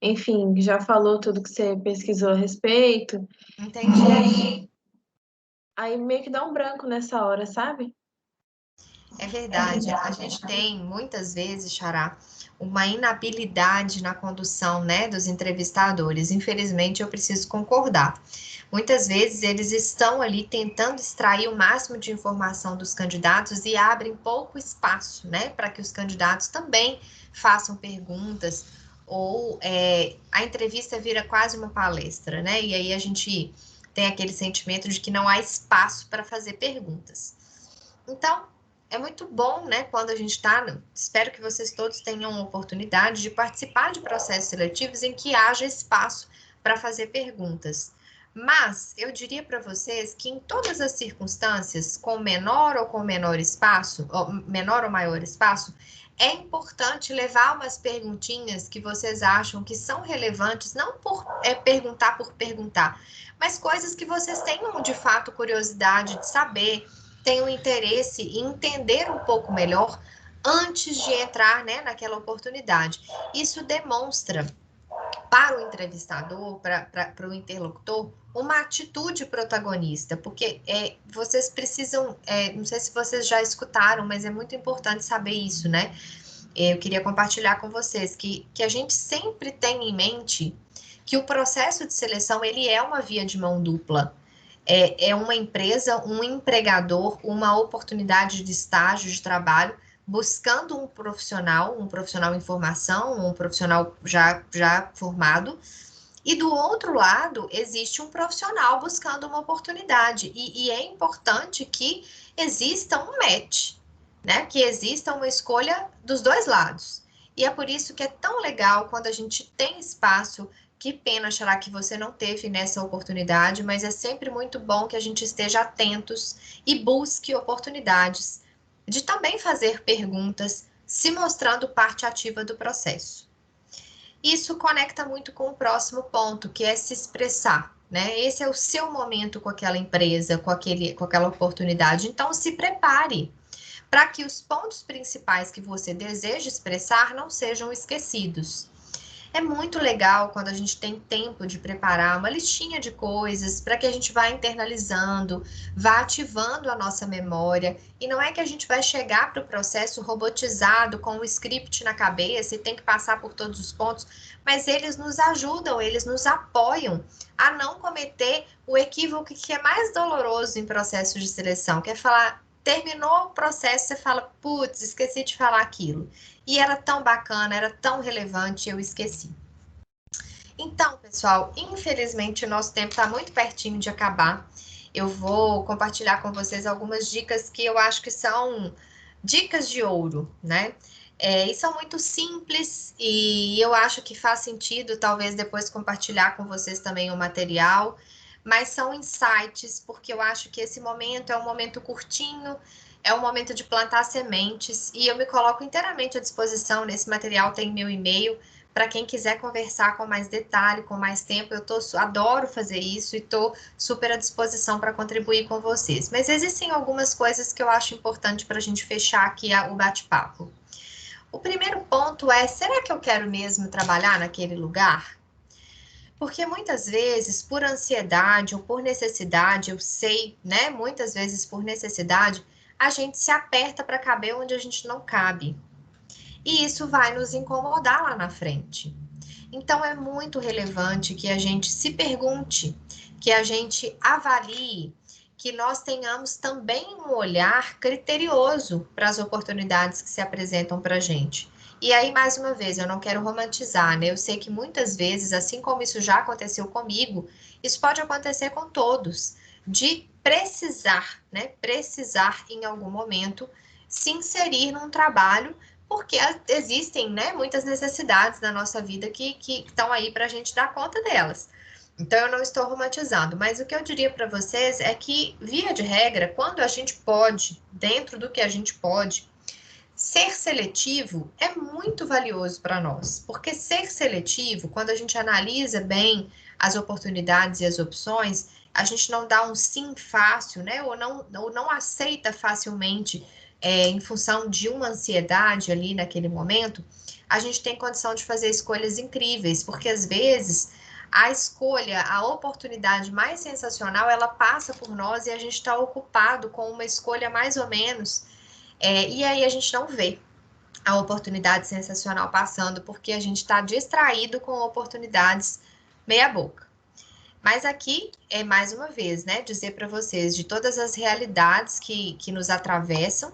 Enfim, já falou tudo que você pesquisou a respeito. Entendi. Aí meio que dá um branco nessa hora, sabe? É verdade. A gente tem, muitas vezes, Xará, uma inabilidade na condução, né, dos entrevistadores. Infelizmente, eu preciso concordar. Muitas vezes eles estão ali tentando extrair o máximo de informação dos candidatos e abrem pouco espaço, né, para que os candidatos também façam perguntas, ou a entrevista vira quase uma palestra, né? E aí a gente tem aquele sentimento de que não há espaço para fazer perguntas. Então, é muito bom, né, quando a gente está... Espero que vocês todos tenham a oportunidade de participar de processos seletivos em que haja espaço para fazer perguntas. Mas eu diria para vocês que em todas as circunstâncias, com menor ou menor espaço, ou menor ou maior espaço, é importante levar umas perguntinhas que vocês acham que são relevantes, não por perguntar por perguntar, mas coisas que vocês tenham de fato curiosidade de saber, tenham interesse em entender um pouco melhor antes de entrar, né, naquela oportunidade. Isso demonstra para o entrevistador, para o interlocutor, uma atitude protagonista, porque vocês precisam, não sei se vocês já escutaram, mas é muito importante saber isso, né? Eu queria compartilhar com vocês que a gente sempre tem em mente que o processo de seleção, ele é uma via de mão dupla. É uma empresa, um empregador, uma oportunidade de estágio, de trabalho, buscando um profissional em formação, um profissional já formado, e do outro lado, existe um profissional buscando uma oportunidade, e é importante que exista um match, né? Que exista uma escolha dos dois lados. E é por isso que é tão legal quando a gente tem espaço. Que pena, Xará, que você não teve nessa oportunidade, mas é sempre muito bom que a gente esteja atentos e busque oportunidades de também fazer perguntas, se mostrando parte ativa do processo. Isso conecta muito com o próximo ponto, que é se expressar, né? Esse é o seu momento com aquela empresa, com aquela oportunidade. Então, se prepare para que os pontos principais que você deseja expressar não sejam esquecidos. É muito legal quando a gente tem tempo de preparar uma listinha de coisas para que a gente vá internalizando, vá ativando a nossa memória. E não é que a gente vai chegar para o processo robotizado, com o script na cabeça e tem que passar por todos os pontos, mas eles nos ajudam, eles nos apoiam a não cometer o equívoco que é mais doloroso em processo de seleção, que é falar, terminou o processo, você fala, putz, esqueci de falar aquilo. E era tão bacana, era tão relevante, eu esqueci. Então, pessoal, infelizmente o nosso tempo está muito pertinho de acabar. Eu vou compartilhar com vocês algumas dicas que eu acho que são dicas de ouro, né? E são muito simples e eu acho que faz sentido, talvez depois compartilhar com vocês também o material, mas são insights, porque eu acho que esse momento é um momento curtinho, é um momento de plantar sementes e eu me coloco inteiramente à disposição. Nesse material tem meu e-mail. Para quem quiser conversar com mais detalhe, com mais tempo, adoro fazer isso e estou super à disposição para contribuir com vocês. Mas existem algumas coisas que eu acho importante para a gente fechar aqui o bate-papo. O primeiro ponto é, será que eu quero mesmo trabalhar naquele lugar? Porque muitas vezes, por ansiedade ou por necessidade, eu sei, né? Muitas vezes por necessidade, a gente se aperta para caber onde a gente não cabe. E isso vai nos incomodar lá na frente. Então, é muito relevante que a gente se pergunte, que a gente avalie, que nós tenhamos também um olhar criterioso para as oportunidades que se apresentam para a gente. E aí, mais uma vez, eu não quero romantizar, né? Eu sei que muitas vezes, assim como isso já aconteceu comigo, isso pode acontecer com todos, de precisar, né? Precisar em algum momento se inserir num trabalho, porque existem, né, muitas necessidades na nossa vida que estão aí para a gente dar conta delas. Então, eu não estou romantizando, mas o que eu diria para vocês é que, via de regra, quando a gente pode, dentro do que a gente pode, ser seletivo é muito valioso para nós, porque ser seletivo, quando a gente analisa bem as oportunidades e as opções, a gente não dá um sim fácil, né, ou não aceita facilmente em função de uma ansiedade ali naquele momento, a gente tem condição de fazer escolhas incríveis, porque às vezes a escolha, a oportunidade mais sensacional, ela passa por nós e a gente está ocupado com uma escolha mais ou menos, e aí a gente não vê a oportunidade sensacional passando, porque a gente está distraído com oportunidades meia boca. Mas aqui é mais uma vez, né, dizer para vocês de todas as realidades que nos atravessam.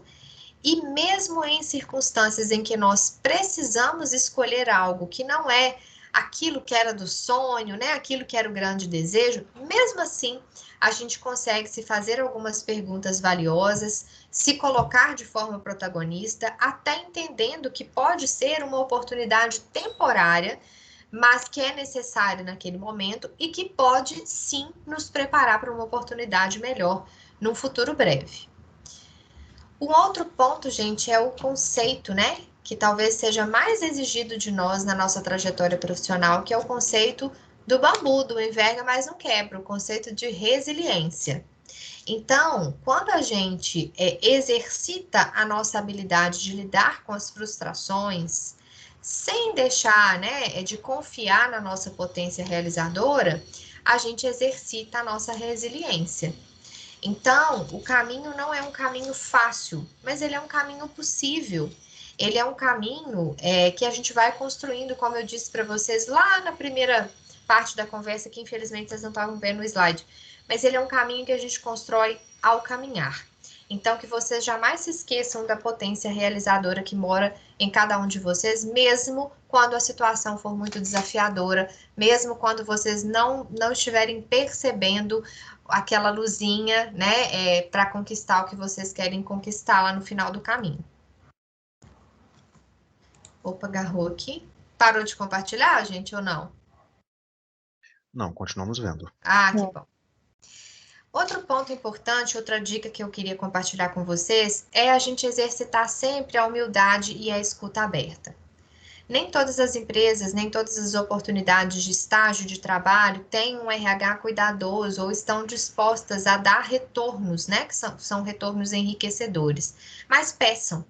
E mesmo em circunstâncias em que nós precisamos escolher algo que não é aquilo que era do sonho, né? Aquilo que era o grande desejo, mesmo assim, a gente consegue se fazer algumas perguntas valiosas, se colocar de forma protagonista, até entendendo que pode ser uma oportunidade temporária, mas que é necessária naquele momento e que pode sim nos preparar para uma oportunidade melhor num futuro breve. Um outro ponto, gente, é o conceito, né? Que talvez seja mais exigido de nós na nossa trajetória profissional, que é o conceito do bambu, do enverga mais não quebra, o conceito de resiliência. Então, quando a gente exercita a nossa habilidade de lidar com as frustrações, sem deixar, né, de confiar na nossa potência realizadora, a gente exercita a nossa resiliência. Então, o caminho não é um caminho fácil, mas ele é um caminho possível. Ele é um caminho que a gente vai construindo, como eu disse para vocês lá na primeira parte da conversa, que infelizmente vocês não estavam vendo no slide. Mas ele é um caminho que a gente constrói ao caminhar. Então, que vocês jamais se esqueçam da potência realizadora que mora em cada um de vocês, mesmo quando a situação for muito desafiadora, mesmo quando vocês não estiverem percebendo aquela luzinha, né, para conquistar o que vocês querem conquistar lá no final do caminho. Opa, agarrou aqui. Parou de compartilhar, gente, ou não? Não, continuamos vendo. Ah, que bom. Outro ponto importante, outra dica que eu queria compartilhar com vocês, é a gente exercitar sempre a humildade e a escuta aberta. Nem todas as empresas, nem todas as oportunidades de estágio de trabalho têm um RH cuidadoso ou estão dispostas a dar retornos, né? Que são retornos enriquecedores. Mas peçam.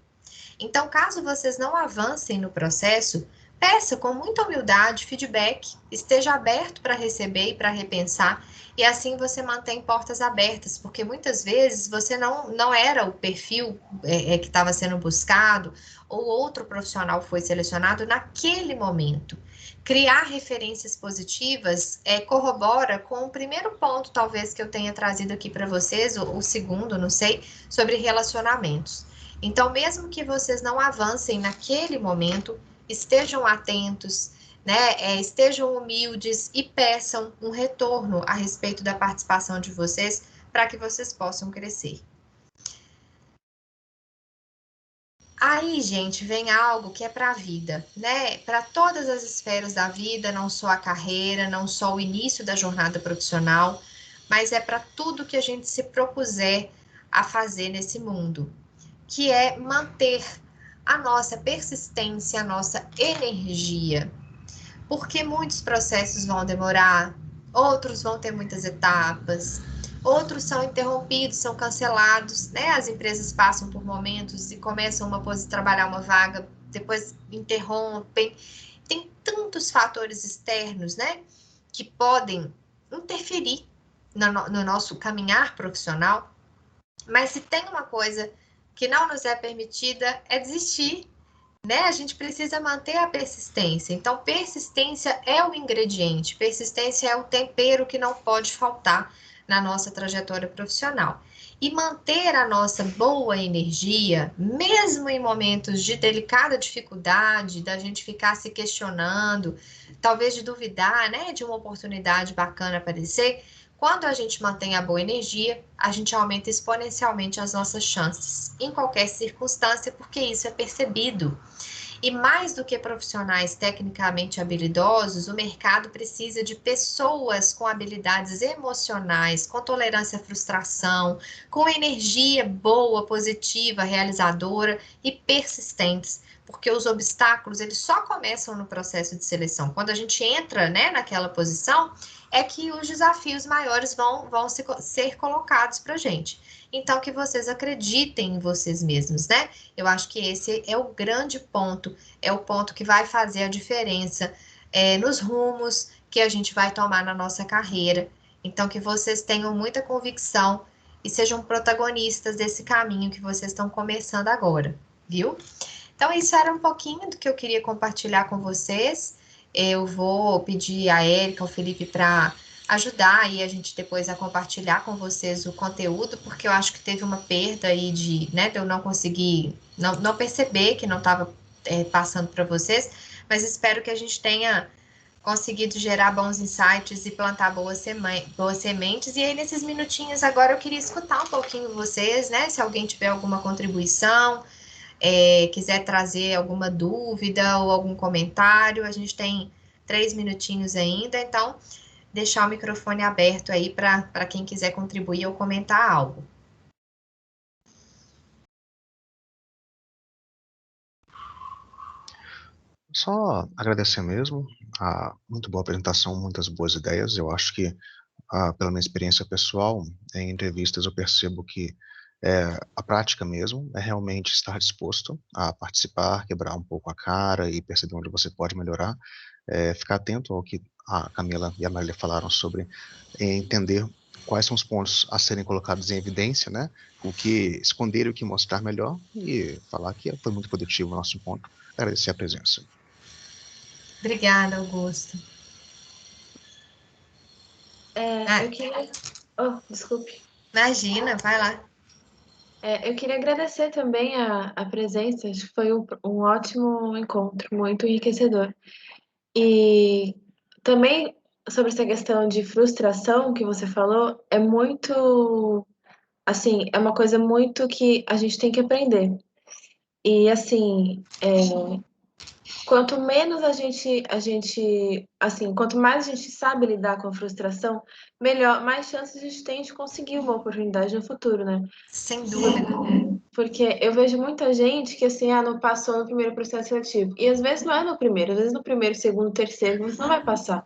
Então, caso vocês não avancem no processo, peça com muita humildade feedback, esteja aberto para receber e para repensar, e assim você mantém portas abertas, porque muitas vezes você não era o perfil que estava sendo buscado, ou outro profissional foi selecionado naquele momento. Criar referências positivas corrobora com o primeiro ponto, talvez, que eu tenha trazido aqui para vocês, o segundo, não sei, sobre relacionamentos. Então, mesmo que vocês não avancem naquele momento, estejam atentos, né? Estejam humildes e peçam um retorno a respeito da participação de vocês para que vocês possam crescer. Aí, gente, vem algo que é para a vida, né? Para todas as esferas da vida, não só a carreira, não só o início da jornada profissional, mas é para tudo que a gente se propuser a fazer nesse mundo, que é manter a nossa persistência, a nossa energia. Porque muitos processos vão demorar, outros vão ter muitas etapas, outros são interrompidos, são cancelados, né? As empresas passam por momentos e começam a trabalhar uma vaga, depois interrompem. Tem tantos fatores externos, né, que podem interferir no nosso caminhar profissional, mas se tem uma coisa que não nos é permitida é desistir, né? A gente precisa manter a persistência. Então, persistência é o ingrediente, persistência é o tempero que não pode faltar na nossa trajetória profissional. E manter a nossa boa energia, mesmo em momentos de delicada dificuldade, da gente ficar se questionando, talvez de duvidar, né, de uma oportunidade bacana aparecer, quando a gente mantém a boa energia, a gente aumenta exponencialmente as nossas chances, em qualquer circunstância, porque isso é percebido. E mais do que profissionais tecnicamente habilidosos, o mercado precisa de pessoas com habilidades emocionais, com tolerância à frustração, com energia boa, positiva, realizadora e persistentes. Porque os obstáculos, eles só começam no processo de seleção. Quando a gente entra, né, naquela posição, é que os desafios maiores vão ser colocados para a gente. Então, que vocês acreditem em vocês mesmos, né? Eu acho que esse é o grande ponto, é o ponto que vai fazer a diferença nos rumos que a gente vai tomar na nossa carreira. Então, que vocês tenham muita convicção e sejam protagonistas desse caminho que vocês estão começando agora, viu? Então, isso era um pouquinho do que eu queria compartilhar com vocês. Eu vou pedir a Érica, ao Felipe, para ajudar aí a gente depois a compartilhar com vocês o conteúdo, porque eu acho que teve uma perda aí de eu não conseguir, não perceber que não estava passando para vocês, mas espero que a gente tenha conseguido gerar bons insights e plantar boas sementes. E aí, nesses minutinhos agora, eu queria escutar um pouquinho vocês, né? Se alguém tiver alguma contribuição, quiser trazer alguma dúvida ou algum comentário, a gente tem 3 minutinhos ainda, então deixar o microfone aberto aí para quem quiser contribuir ou comentar algo. Só agradecer mesmo, a muito boa apresentação, muitas boas ideias. Eu acho que, pela minha experiência pessoal, em entrevistas eu percebo que a prática mesmo é realmente estar disposto a participar, quebrar um pouco a cara e perceber onde você pode melhorar, ficar atento ao que a Camila e a Marília falaram sobre entender quais são os pontos a serem colocados em evidência, né? O que esconder e o que mostrar melhor, e falar que foi muito produtivo o nosso encontro. Agradecer a presença. Obrigada, Augusto. Eu queria... Oh, desculpe. Imagina, vai lá. Eu queria agradecer também a presença, acho que foi um ótimo encontro, muito enriquecedor. E também sobre essa questão de frustração que você falou, é muito, assim, é uma coisa muito que a gente tem que aprender. E assim, quanto menos assim, quanto mais a gente sabe lidar com a frustração, melhor, mais chances a gente tem de conseguir uma oportunidade no futuro, né? Sem dúvida. Porque eu vejo muita gente que assim, não passou no primeiro processo seletivo. E às vezes não é no primeiro, às vezes no primeiro, segundo, terceiro, você não vai passar.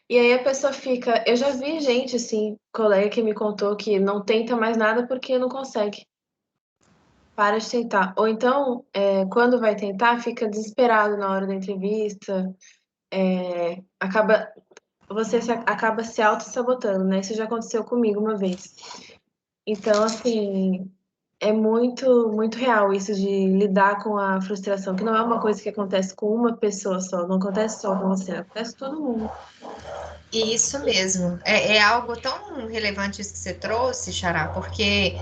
E aí a pessoa fica. Eu já vi gente, assim, colega que me contou que não tenta mais nada porque não consegue. para de tentar. Ou então, quando vai tentar, fica desesperado na hora da entrevista, acaba se auto-sabotando, né? Isso já aconteceu comigo uma vez. Então, assim, é muito, muito real isso de lidar com a frustração, que não é uma coisa que acontece com uma pessoa só, não acontece só com você, acontece com todo mundo. Isso mesmo. É algo tão relevante isso que você trouxe, Xará, porque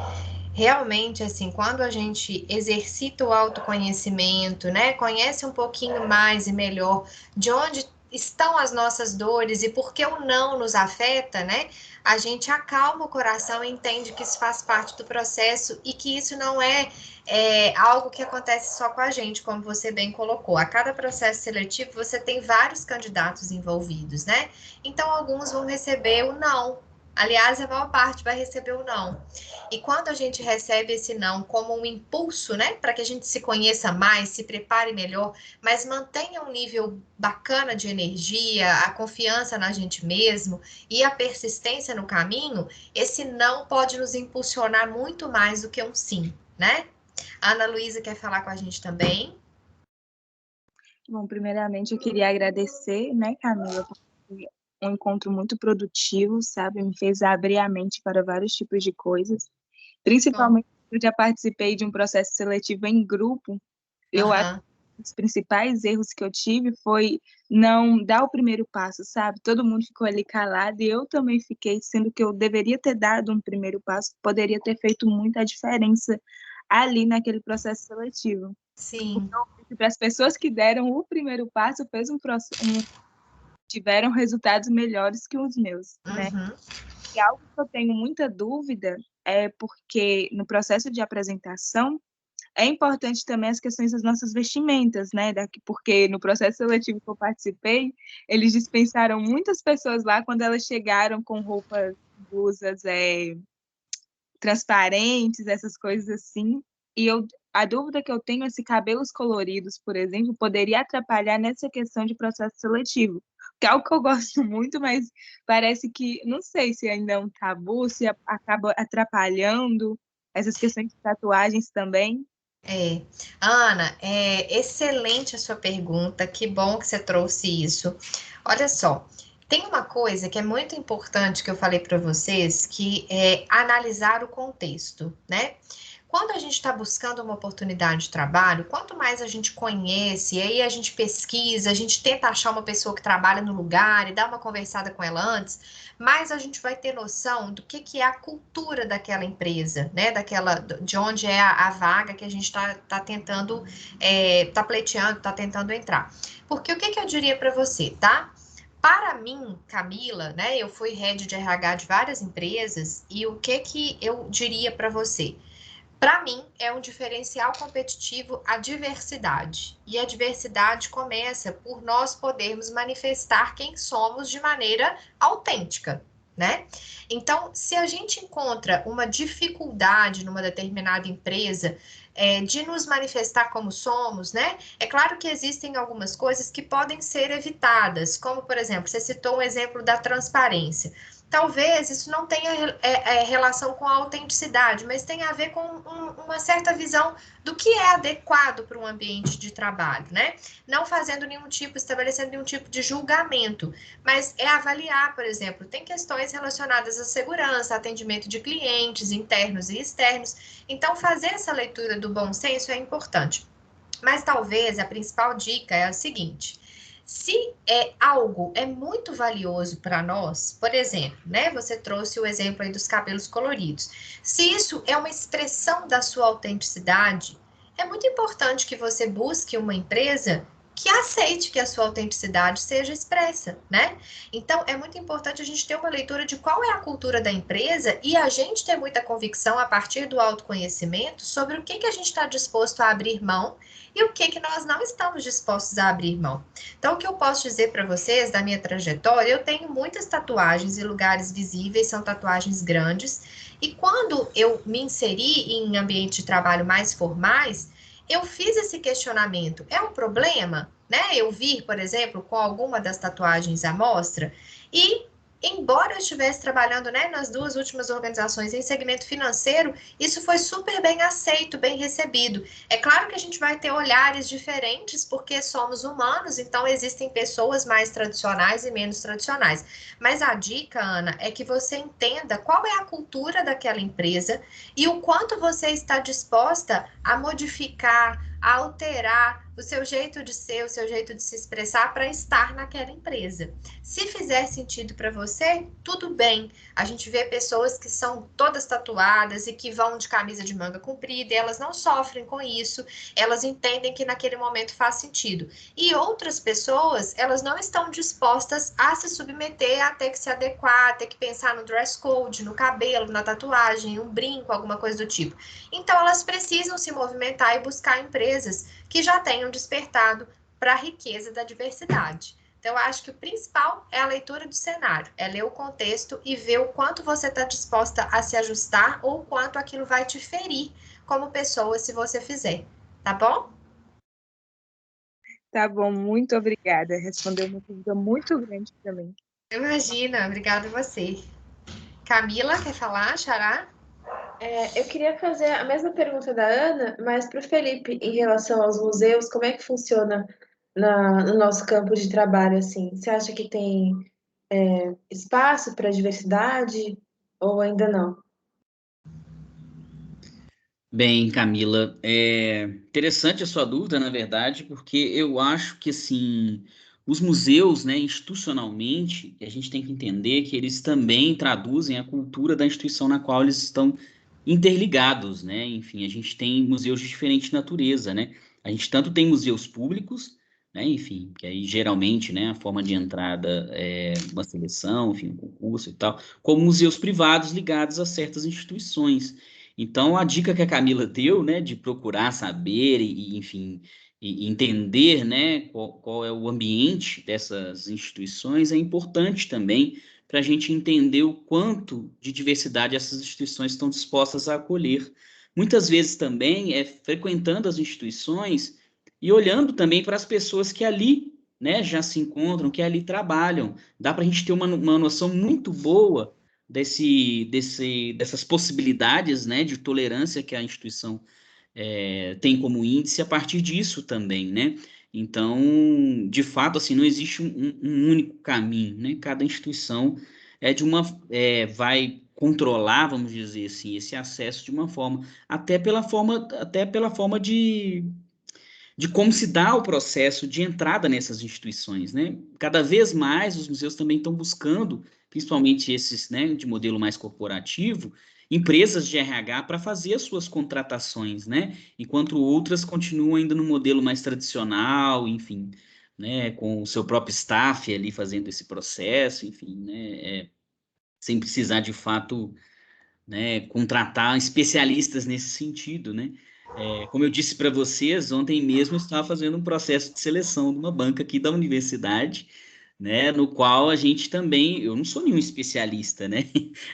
realmente, assim, quando a gente exercita o autoconhecimento, né, conhece um pouquinho mais e melhor de onde estão as nossas dores e por que o não nos afeta, né, a gente acalma o coração e entende que isso faz parte do processo e que isso não é algo que acontece só com a gente, como você bem colocou. A cada processo seletivo, você tem vários candidatos envolvidos, né? Então, alguns vão receber o não. Aliás, a maior parte vai receber o não. E quando a gente recebe esse não como um impulso, né, para que a gente se conheça mais, se prepare melhor, mas mantenha um nível bacana de energia, a confiança na gente mesmo e a persistência no caminho, esse não pode nos impulsionar muito mais do que um sim, né? A Ana Luísa quer falar com a gente também. Bom, primeiramente eu queria agradecer, né, Camila, por um encontro muito produtivo, sabe? Me fez abrir a mente para vários tipos de coisas. Principalmente, eu já participei de um processo seletivo em grupo. Eu acho que os principais erros que eu tive foi não dar o primeiro passo, sabe? Todo mundo ficou ali calado e eu também fiquei, sendo que eu deveria ter dado um primeiro passo, poderia ter feito muita diferença ali naquele processo seletivo. Sim. Então, para as pessoas que deram o primeiro passo, tiveram resultados melhores que os meus, né? E algo que eu tenho muita dúvida é porque no processo de apresentação é importante também as questões das nossas vestimentas, né? Porque no processo seletivo que eu participei, eles dispensaram muitas pessoas lá quando elas chegaram com roupas, blusas transparentes, essas coisas assim. E a dúvida que eu tenho é se cabelos coloridos, por exemplo, poderia atrapalhar nessa questão de processo seletivo. Que é algo que eu gosto muito, mas parece que, não sei se ainda é um tabu, se acaba atrapalhando essas questões de tatuagens também. Ana, é excelente a sua pergunta, que bom que você trouxe isso. Olha só, tem uma coisa que é muito importante que eu falei para vocês, que é analisar o contexto, né? Quando a gente está buscando uma oportunidade de trabalho, quanto mais a gente conhece, e aí a gente pesquisa, a gente tenta achar uma pessoa que trabalha no lugar e dá uma conversada com ela antes, mais a gente vai ter noção do que é a cultura daquela empresa, né? De onde é a vaga que a gente está tentando, está pleiteando, está tentando entrar. Porque o que eu diria para você, tá? Para mim, Camila, né? Eu fui head de RH de várias empresas e o que eu diria para você? Para mim, é um diferencial competitivo a diversidade. E a diversidade começa por nós podermos manifestar quem somos de maneira autêntica, né? Então, se a gente encontra uma dificuldade numa determinada empresa, de nos manifestar como somos, né? É claro que existem algumas coisas que podem ser evitadas, como, por exemplo, você citou um exemplo da transparência. Talvez isso não tenha relação com a autenticidade, mas tem a ver com uma certa visão do que é adequado para um ambiente de trabalho, né? Não fazendo estabelecendo nenhum tipo de julgamento, mas é avaliar, por exemplo, tem questões relacionadas à segurança, atendimento de clientes internos e externos. Então, fazer essa leitura do bom senso é importante. Mas talvez a principal dica é a seguinte: se algo é muito valioso para nós, por exemplo, né? Você trouxe o exemplo aí dos cabelos coloridos. Se isso é uma expressão da sua autenticidade, é muito importante que você busque uma empresa que aceite que a sua autenticidade seja expressa, né? Então, é muito importante a gente ter uma leitura de qual é a cultura da empresa e a gente ter muita convicção a partir do autoconhecimento sobre o que a gente está disposto a abrir mão e o que nós não estamos dispostos a abrir mão. Então, o que eu posso dizer para vocês da minha trajetória, eu tenho muitas tatuagens em lugares visíveis, são tatuagens grandes, e quando eu me inseri em ambientes de trabalho mais formais, eu fiz esse questionamento. É um problema, né? Eu vir, por exemplo, com alguma das tatuagens à mostra, e embora eu estivesse trabalhando, né, nas duas últimas organizações em segmento financeiro, isso foi super bem aceito, bem recebido. É claro que a gente vai ter olhares diferentes, porque somos humanos, então existem pessoas mais tradicionais e menos tradicionais. Mas a dica, Ana, é que você entenda qual é a cultura daquela empresa e o quanto você está disposta a modificar, a alterar o seu jeito de ser, o seu jeito de se expressar para estar naquela empresa. Se fizer sentido para você, tudo bem. A gente vê pessoas que são todas tatuadas e que vão de camisa de manga comprida, e elas não sofrem com isso, elas entendem que naquele momento faz sentido. E outras pessoas, elas não estão dispostas a se submeter, a ter que se adequar, a ter que pensar no dress code, no cabelo, na tatuagem, um brinco, alguma coisa do tipo. Então, elas precisam se movimentar e buscar empresas que já tenham despertado para a riqueza da diversidade. Então, eu acho que o principal é a leitura do cenário, é ler o contexto e ver o quanto você está disposta a se ajustar ou o quanto aquilo vai te ferir como pessoa se você fizer, tá bom? Tá bom, muito obrigada. Respondeu uma pergunta muito grande para mim. Imagina, obrigada a você. Camila, quer falar, Xará? Eu queria fazer a mesma pergunta da Ana, mas para o Felipe, em relação aos museus, como é que funciona no nosso campo de trabalho, assim? Você acha que tem espaço para diversidade ou ainda não? Bem, Camila, é interessante a sua dúvida, na verdade, porque eu acho que, assim, os museus, né, institucionalmente, a gente tem que entender que eles também traduzem a cultura da instituição na qual eles estão interligados, né? Enfim, a gente tem museus de diferente natureza, né? A gente tanto tem museus públicos, né, enfim, que aí geralmente, né, a forma de entrada é uma seleção, enfim, um concurso e tal, como museus privados ligados a certas instituições. Então, a dica que a Camila deu, né, de procurar saber enfim, e entender, né, qual é o ambiente dessas instituições é importante também para a gente entender o quanto de diversidade essas instituições estão dispostas a acolher. Muitas vezes também é frequentando as instituições e olhando também para as pessoas que ali, né, já se encontram, que ali trabalham. Dá para a gente ter uma noção muito boa dessas possibilidades, né, de tolerância que a instituição tem como índice a partir disso também, né? Então, de fato, assim, não existe um único caminho, né? Cada instituição vai controlar, vamos dizer assim, esse acesso de uma forma, até pela forma de como se dá o processo de entrada nessas instituições, né? Cada vez mais os museus também estão buscando, principalmente esses, né, de modelo mais corporativo, empresas de RH para fazer as suas contratações, né? Enquanto outras continuam ainda no modelo mais tradicional, enfim, né, com o seu próprio staff ali fazendo esse processo, enfim, né, sem precisar de fato, né, contratar especialistas nesse sentido, né? Como eu disse para vocês, ontem mesmo eu estava fazendo um processo de seleção de uma banca aqui da universidade, né, no qual a gente também, eu não sou nenhum especialista, né,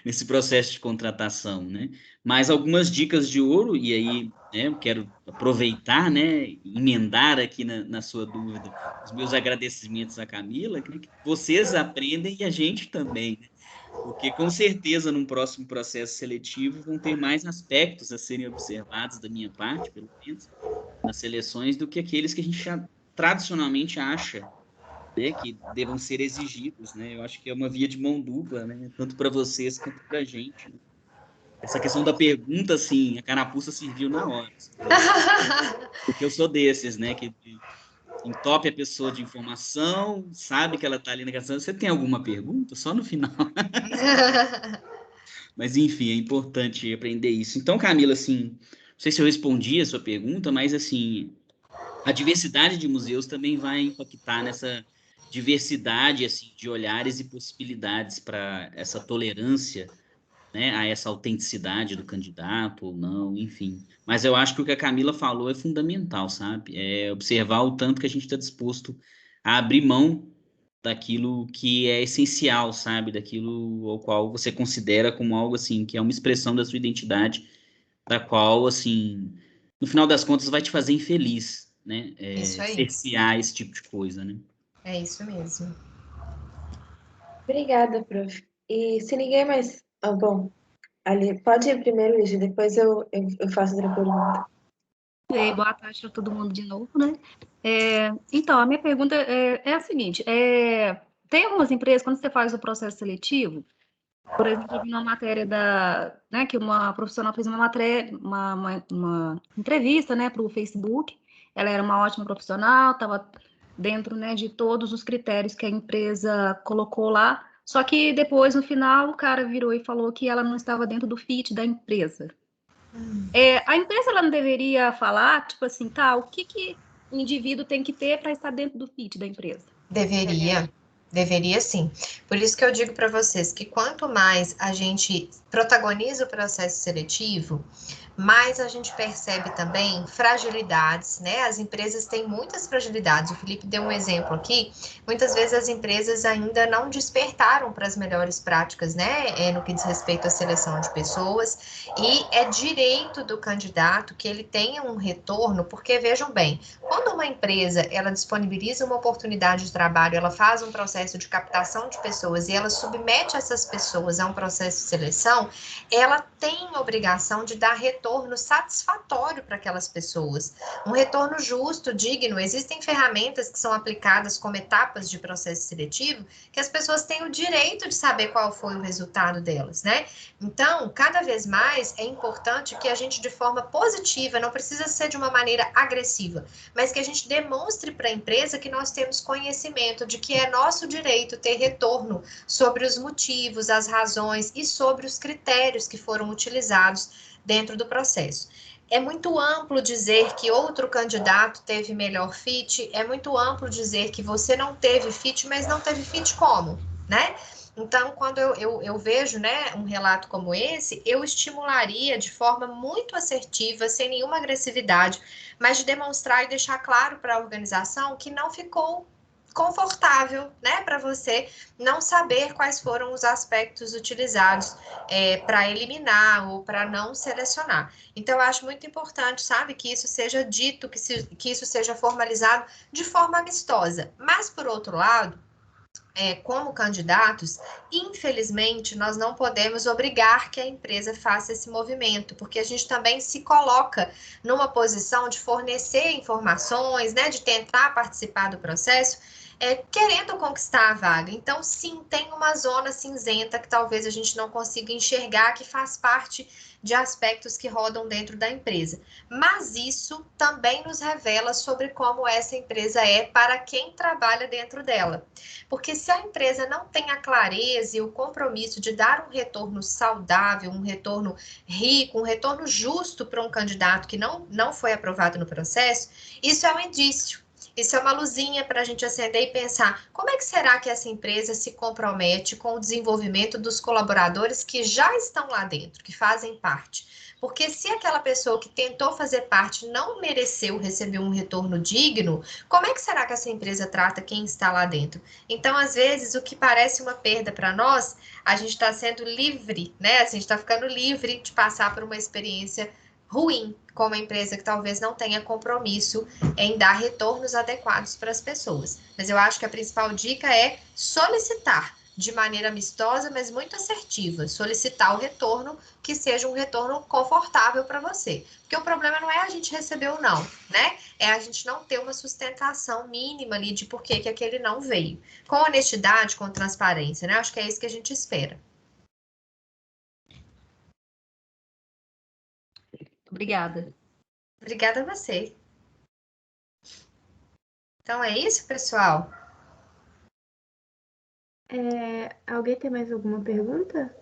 nesse processo de contratação, né, mas algumas dicas de ouro, e aí, né, eu quero aproveitar, né, emendar aqui na sua dúvida, os meus agradecimentos à Camila, que vocês aprendem e a gente também, né? Porque com certeza num próximo processo seletivo vão ter mais aspectos a serem observados da minha parte, pelo menos, nas seleções, do que aqueles que a gente já tradicionalmente acha, né, que devam ser exigidos, né? Eu acho que é uma via de mão dupla, né? Tanto para vocês quanto para a gente, né? Essa questão da pergunta, assim, a carapuça serviu na hora, assim, porque eu sou desses, né, que entope a pessoa de informação, sabe que ela está ali na questão. Você tem alguma pergunta? Só no final. Mas, enfim, é importante aprender isso. Então, Camila, assim, não sei se eu respondi a sua pergunta, mas, assim, a diversidade de museus também vai impactar nessa diversidade, assim, de olhares e possibilidades para essa tolerância, né, a essa autenticidade do candidato ou não, enfim. Mas eu acho que o que a Camila falou é fundamental, sabe? É observar o tanto que a gente está disposto a abrir mão daquilo que é essencial, sabe? Daquilo ao qual você considera como algo assim, que é uma expressão da sua identidade, da qual, assim, no final das contas vai te fazer infeliz, né? Isso aí. Cercear esse tipo de coisa, né? É isso mesmo. Obrigada, prof. E se ninguém mais... bom, ali, pode ir primeiro, Lígia, depois eu faço outra pergunta. Boa tarde para todo mundo de novo, né? Então, a minha pergunta é a seguinte: tem algumas empresas, quando você faz o processo seletivo, por exemplo, eu vi uma matéria que uma profissional fez uma matéria, uma entrevista, né, para o Facebook. Ela era uma ótima profissional, estava dentro, né, de todos os critérios que a empresa colocou lá. Só que depois, no final, o cara virou e falou que ela não estava dentro do fit da empresa. A empresa ela não deveria falar, tipo assim, tá, o que o indivíduo tem que ter para estar dentro do fit da empresa? Deveria sim. Por isso que eu digo para vocês que quanto mais a gente protagoniza o processo seletivo, mais a gente percebe também fragilidades, né? As empresas têm muitas fragilidades. O Felipe deu um exemplo aqui. Muitas vezes as empresas ainda não despertaram para as melhores práticas, né? No que diz respeito à seleção de pessoas. E é direito do candidato que ele tenha um retorno, porque vejam bem, quando uma empresa ela disponibiliza uma oportunidade de trabalho, ela faz um processo de captação de pessoas e ela submete essas pessoas a um processo de seleção, ela tem a obrigação de dar retorno satisfatório para aquelas pessoas, um retorno justo, digno. Existem ferramentas que são aplicadas como etapas de processo seletivo que as pessoas têm o direito de saber qual foi o resultado delas, né? Então, cada vez mais é importante que a gente, de forma positiva, não precisa ser de uma maneira agressiva, mas que a gente demonstre para a empresa que nós temos conhecimento de que é nosso direito ter retorno sobre os motivos, as razões e sobre os critérios que foram utilizados dentro do processo. É muito amplo dizer que outro candidato teve melhor fit, é muito amplo dizer que você não teve fit, mas não teve fit como, né? Então, quando eu vejo, né, um relato como esse, eu estimularia de forma muito assertiva, sem nenhuma agressividade, mas de demonstrar e deixar claro para a organização que não ficou confortável, né, para você não saber quais foram os aspectos utilizados para eliminar ou para não selecionar. Então, eu acho muito importante, sabe, que isso seja dito, que isso seja formalizado de forma amistosa. Mas, por outro lado, como candidatos, infelizmente, nós não podemos obrigar que a empresa faça esse movimento, porque a gente também se coloca numa posição de fornecer informações, né, de tentar participar do processo, querendo conquistar a vaga. Então, sim, tem uma zona cinzenta que talvez a gente não consiga enxergar, que faz parte de aspectos que rodam dentro da empresa. Mas isso também nos revela sobre como essa empresa é para quem trabalha dentro dela. Porque se a empresa não tem a clareza e o compromisso de dar um retorno saudável, um retorno rico, um retorno justo para um candidato que não foi aprovado no processo, isso é um indício. Isso é uma luzinha para a gente acender e pensar como é que será que essa empresa se compromete com o desenvolvimento dos colaboradores que já estão lá dentro, que fazem parte. Porque se aquela pessoa que tentou fazer parte não mereceu receber um retorno digno, como é que será que essa empresa trata quem está lá dentro? Então, às vezes, o que parece uma perda para nós, a gente está sendo livre, né? A gente está ficando livre de passar por uma experiência ruim com uma empresa que talvez não tenha compromisso em dar retornos adequados para as pessoas. Mas eu acho que a principal dica é solicitar de maneira amistosa, mas muito assertiva, solicitar o retorno que seja um retorno confortável para você. Porque o problema não é a gente receber ou não, né? É a gente não ter uma sustentação mínima ali de por que aquele não veio. Com honestidade, com transparência, né? Acho que é isso que a gente espera. Obrigada. Obrigada a você. Então é isso, pessoal? Alguém tem mais alguma pergunta?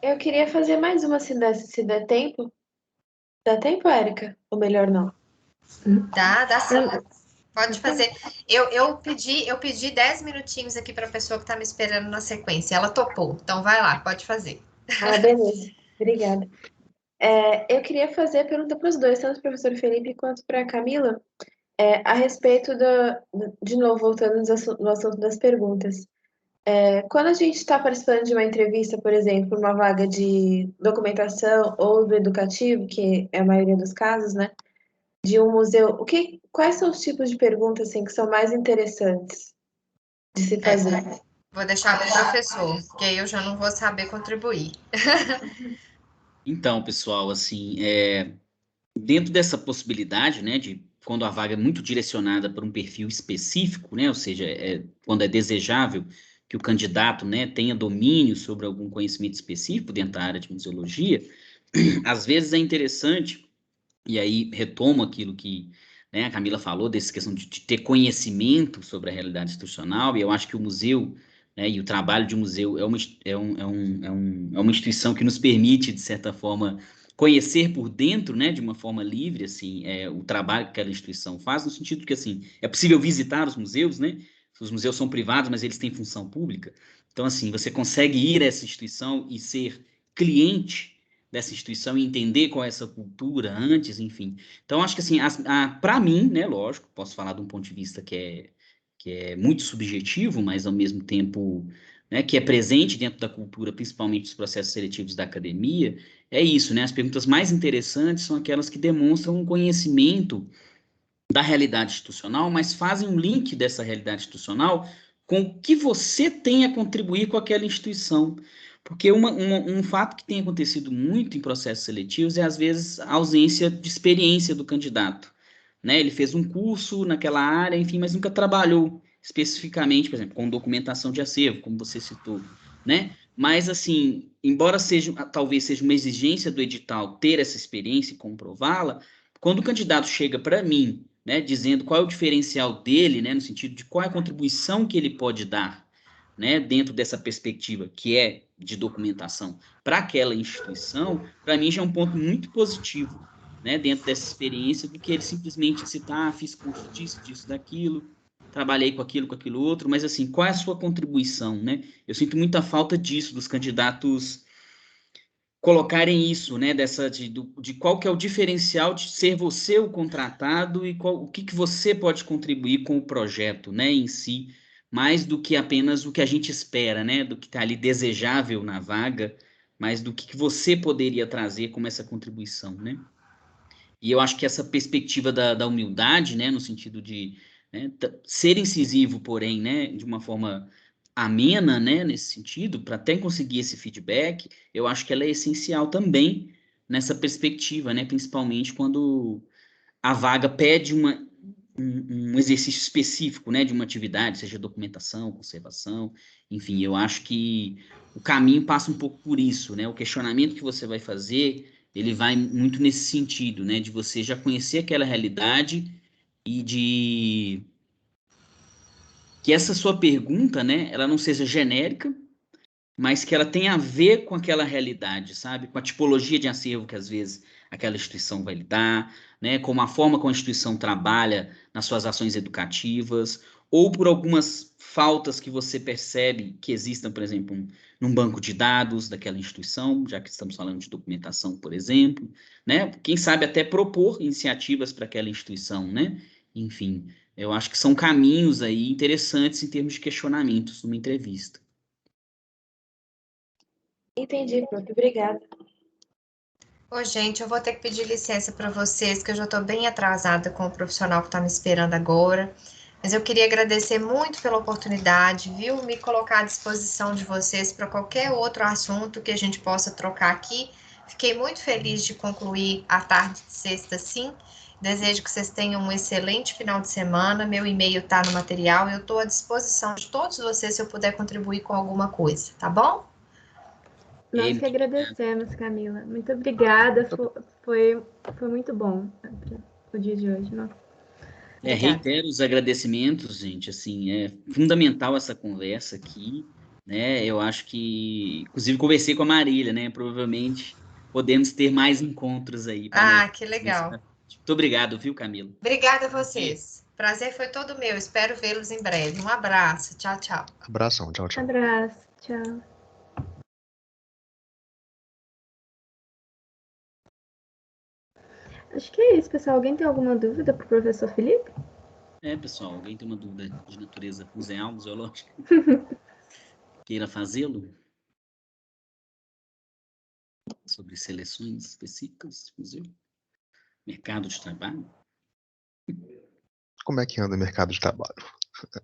Eu queria fazer mais uma, se der tempo. Dá tempo, Érica? Ou melhor, não? Dá sim. Pode fazer. Eu pedi 10 minutinhos aqui para a pessoa que está me esperando na sequência. Ela topou. Então vai lá, pode fazer. Ah, beleza. Obrigada. Eu queria fazer a pergunta para os dois, tanto para o professor Felipe quanto para a Camila, a respeito de novo, voltando no assunto das perguntas. Quando a gente está participando de uma entrevista, por exemplo, uma vaga de documentação ou do educativo, que é a maioria dos casos, né, de um museu, quais são os tipos de perguntas assim, que são mais interessantes? de se fazer. Vou deixar para o professor, porque aí eu já não vou saber contribuir. Então, pessoal, assim, dentro dessa possibilidade, né, de quando a vaga é muito direcionada para um perfil específico, né, ou seja, quando é desejável que o candidato, né, tenha domínio sobre algum conhecimento específico dentro da área de museologia, às vezes é interessante, e aí retomo aquilo que, né, a Camila falou, dessa questão de ter conhecimento sobre a realidade institucional, e eu acho que o museu, né, e o trabalho de um museu é uma instituição que nos permite, de certa forma, conhecer por dentro, né, de uma forma livre, assim, o trabalho que aquela instituição faz, no sentido que, assim, é possível visitar os museus, né, os museus são privados, mas eles têm função pública, então, assim, você consegue ir a essa instituição e ser cliente dessa instituição e entender qual é essa cultura antes, enfim. Então, acho que, assim, para mim, né, lógico, posso falar de um ponto de vista que é muito subjetivo, mas, ao mesmo tempo, né, que é presente dentro da cultura, principalmente dos processos seletivos da academia, é isso, né? As perguntas mais interessantes são aquelas que demonstram um conhecimento da realidade institucional, mas fazem um link dessa realidade institucional com o que você tem a contribuir com aquela instituição. Porque um fato que tem acontecido muito em processos seletivos é, às vezes, a ausência de experiência do candidato. Né? Ele fez um curso naquela área, enfim, mas nunca trabalhou especificamente, por exemplo, com documentação de acervo, como você citou, né? Mas, assim, embora talvez seja uma exigência do edital ter essa experiência e comprová-la, quando o candidato chega para mim, né, dizendo qual é o diferencial dele, né, no sentido de qual é a contribuição que ele pode dar, né, dentro dessa perspectiva que é de documentação para aquela instituição, para mim já é um ponto muito positivo, né, dentro dessa experiência, do que ele simplesmente citar, fiz curso disso, daquilo, trabalhei com aquilo outro, mas assim, qual é a sua contribuição, né? Eu sinto muita falta disso, dos candidatos colocarem isso, né, de qual que é o diferencial de ser você o contratado e o que você pode contribuir com o projeto, né, em si, mais do que apenas o que a gente espera, né, do que está ali desejável na vaga, mas do que você poderia trazer como essa contribuição, né? E eu acho que essa perspectiva da humildade, né, no sentido de, né, ser incisivo, porém, né, de uma forma amena, né, nesse sentido, para até conseguir esse feedback, eu acho que ela é essencial também nessa perspectiva, né, principalmente quando a vaga pede um exercício específico, né, de uma atividade, seja documentação, conservação, enfim, eu acho que o caminho passa um pouco por isso, né, o questionamento que você vai fazer, ele vai muito nesse sentido, né, de você já conhecer aquela realidade e de que essa sua pergunta, né, ela não seja genérica, mas que ela tenha a ver com aquela realidade, sabe? Com a tipologia de acervo que às vezes aquela instituição vai lidar, né? Com a forma como a instituição trabalha nas suas ações educativas, ou por algumas faltas que você percebe que existam, por exemplo, num banco de dados daquela instituição, já que estamos falando de documentação, por exemplo, né? Quem sabe até propor iniciativas para aquela instituição, né? Enfim, eu acho que são caminhos aí interessantes em termos de questionamentos numa entrevista. Entendi, prof. Obrigada. Ô, gente, eu vou ter que pedir licença para vocês, que eu já estou bem atrasada com o profissional que está me esperando agora. Mas eu queria agradecer muito pela oportunidade, viu? Me colocar à disposição de vocês para qualquer outro assunto que a gente possa trocar aqui. Fiquei muito feliz de concluir a tarde de sexta, sim. Desejo que vocês tenham um excelente final de semana. Meu e-mail está no material e eu estou à disposição de todos vocês se eu puder contribuir com alguma coisa, tá bom? Nós que agradecemos, Camila. Muito obrigada. Foi muito bom o dia de hoje. Nossa. Reitero os agradecimentos, gente, assim, é fundamental essa conversa aqui, né, eu acho que, inclusive conversei com a Marília, né, provavelmente podemos ter mais encontros aí. Ah, que legal. Muito obrigado, viu, Camila? Obrigada a vocês. Prazer foi todo meu, espero vê-los em breve. Um abraço, tchau, tchau. Abração, tchau, tchau. Abraço, tchau. Acho que é isso, pessoal. Alguém tem alguma dúvida para o professor Felipe? Pessoal, alguém tem uma dúvida de natureza museal, museológica? Queira fazê-lo? Sobre seleções específicas de museu? Mercado de trabalho? Como é que anda o mercado de trabalho?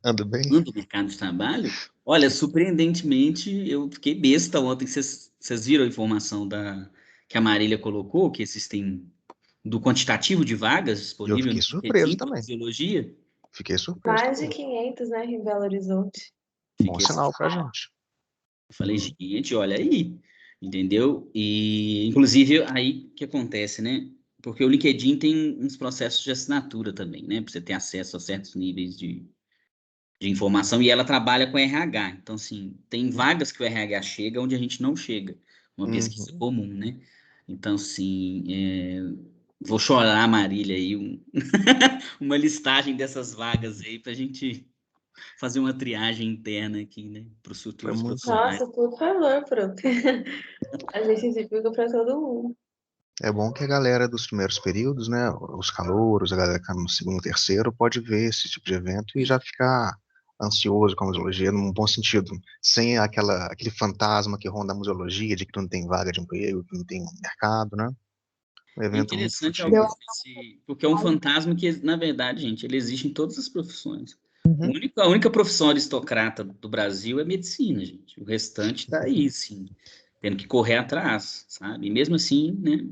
Anda bem? do mercado de trabalho, olha, surpreendentemente, eu fiquei besta ontem. Vocês viram a informação que a Marília colocou, que existem do quantitativo de vagas E eu disponível fiquei no surpreso LinkedIn para também. museologia? Fiquei surpreso Mais de também. 500, né, em Belo Horizonte. Bom Fiquei sinal pra gente. Eu falei, gente, olha aí, entendeu? E, inclusive, aí o que acontece, né? Porque o LinkedIn tem uns processos de assinatura também, né? Para você ter acesso a certos níveis de informação, e ela trabalha com RH. Então, assim, tem vagas que o RH chega onde a gente não chega, uma pesquisa Uhum. comum, né? Então, assim, vou chorar, Marília, aí, uma listagem dessas vagas aí para a gente fazer uma triagem interna aqui, né? Para os Foi futuros muito. profissionais. Nossa, por favor, pronto. A gente divulga para todo mundo. É bom que a galera dos primeiros períodos, né, os calouros, a galera que tá no segundo e terceiro, pode ver esse tipo de evento e já ficar ansioso com a museologia, num bom sentido, sem aquele fantasma que ronda a museologia, de que não tem vaga de emprego, que não tem mercado, né? Um É evento muito interessante, frutífero. Augusto, porque é um fantasma que, na verdade, gente, ele existe em todas as profissões. Uhum. A única profissão aristocrata do Brasil é medicina, gente. O restante está aí, sim, tendo que correr atrás, sabe? E mesmo assim, né,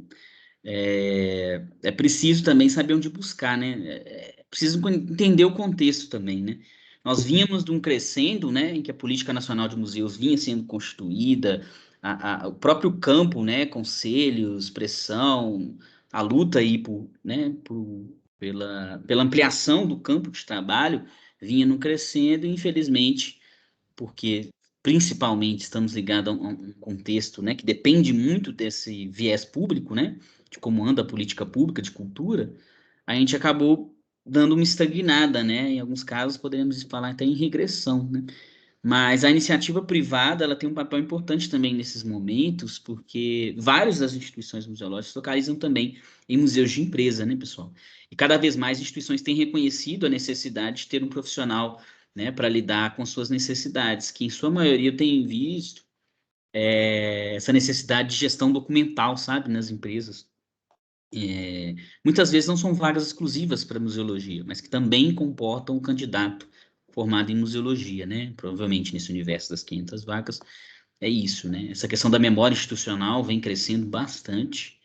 é preciso também saber onde buscar, né? É preciso entender o contexto também, né? Nós vínhamos de um crescendo, né, em que a Política Nacional de Museus vinha sendo constituída, o próprio campo, né, conselhos, pressão, a luta aí pela ampliação do campo de trabalho vinha num crescendo, e infelizmente, porque principalmente estamos ligados a um contexto, né, que depende muito desse viés público, né, de como anda a política pública de cultura, a gente acabou dando uma estagnada, né, em alguns casos poderíamos falar até em regressão, né, mas a iniciativa privada, ela tem um papel importante também nesses momentos, porque várias das instituições museológicas localizam também em museus de empresa, né, pessoal? E cada vez mais instituições têm reconhecido a necessidade de ter um profissional, né, para lidar com suas necessidades, que em sua maioria tem visto essa necessidade de gestão documental, sabe, nas empresas. Muitas vezes não são vagas exclusivas para museologia, mas que também comportam um candidato formado em museologia, né? Provavelmente nesse universo das 500 vagas, é isso, né? Essa questão da memória institucional vem crescendo bastante,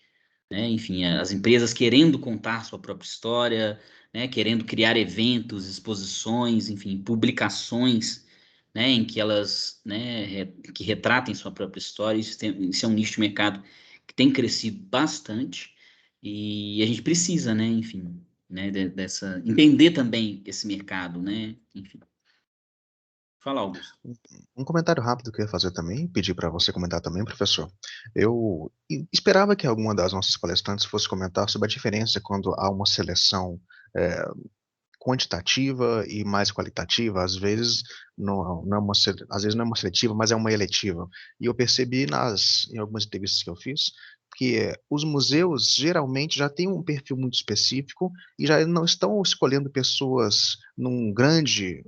né? Enfim, as empresas querendo contar sua própria história, né? Querendo criar eventos, exposições, enfim, publicações, né? Em que elas, né? Que retratem sua própria história. Isso é um nicho de mercado que tem crescido bastante e a gente precisa, né? Enfim, né? Entender também esse mercado, né? Enfim, fala, Augusto. Um comentário rápido que eu ia fazer também, pedir para você comentar também, professor. Eu esperava que alguma das nossas palestrantes fosse comentar sobre a diferença quando há uma seleção é, quantitativa e mais qualitativa. Às vezes não é às vezes não é uma seletiva, mas é uma eletiva. E eu percebi em algumas entrevistas que eu fiz que os museus geralmente já têm um perfil muito específico e já não estão escolhendo pessoas numa grande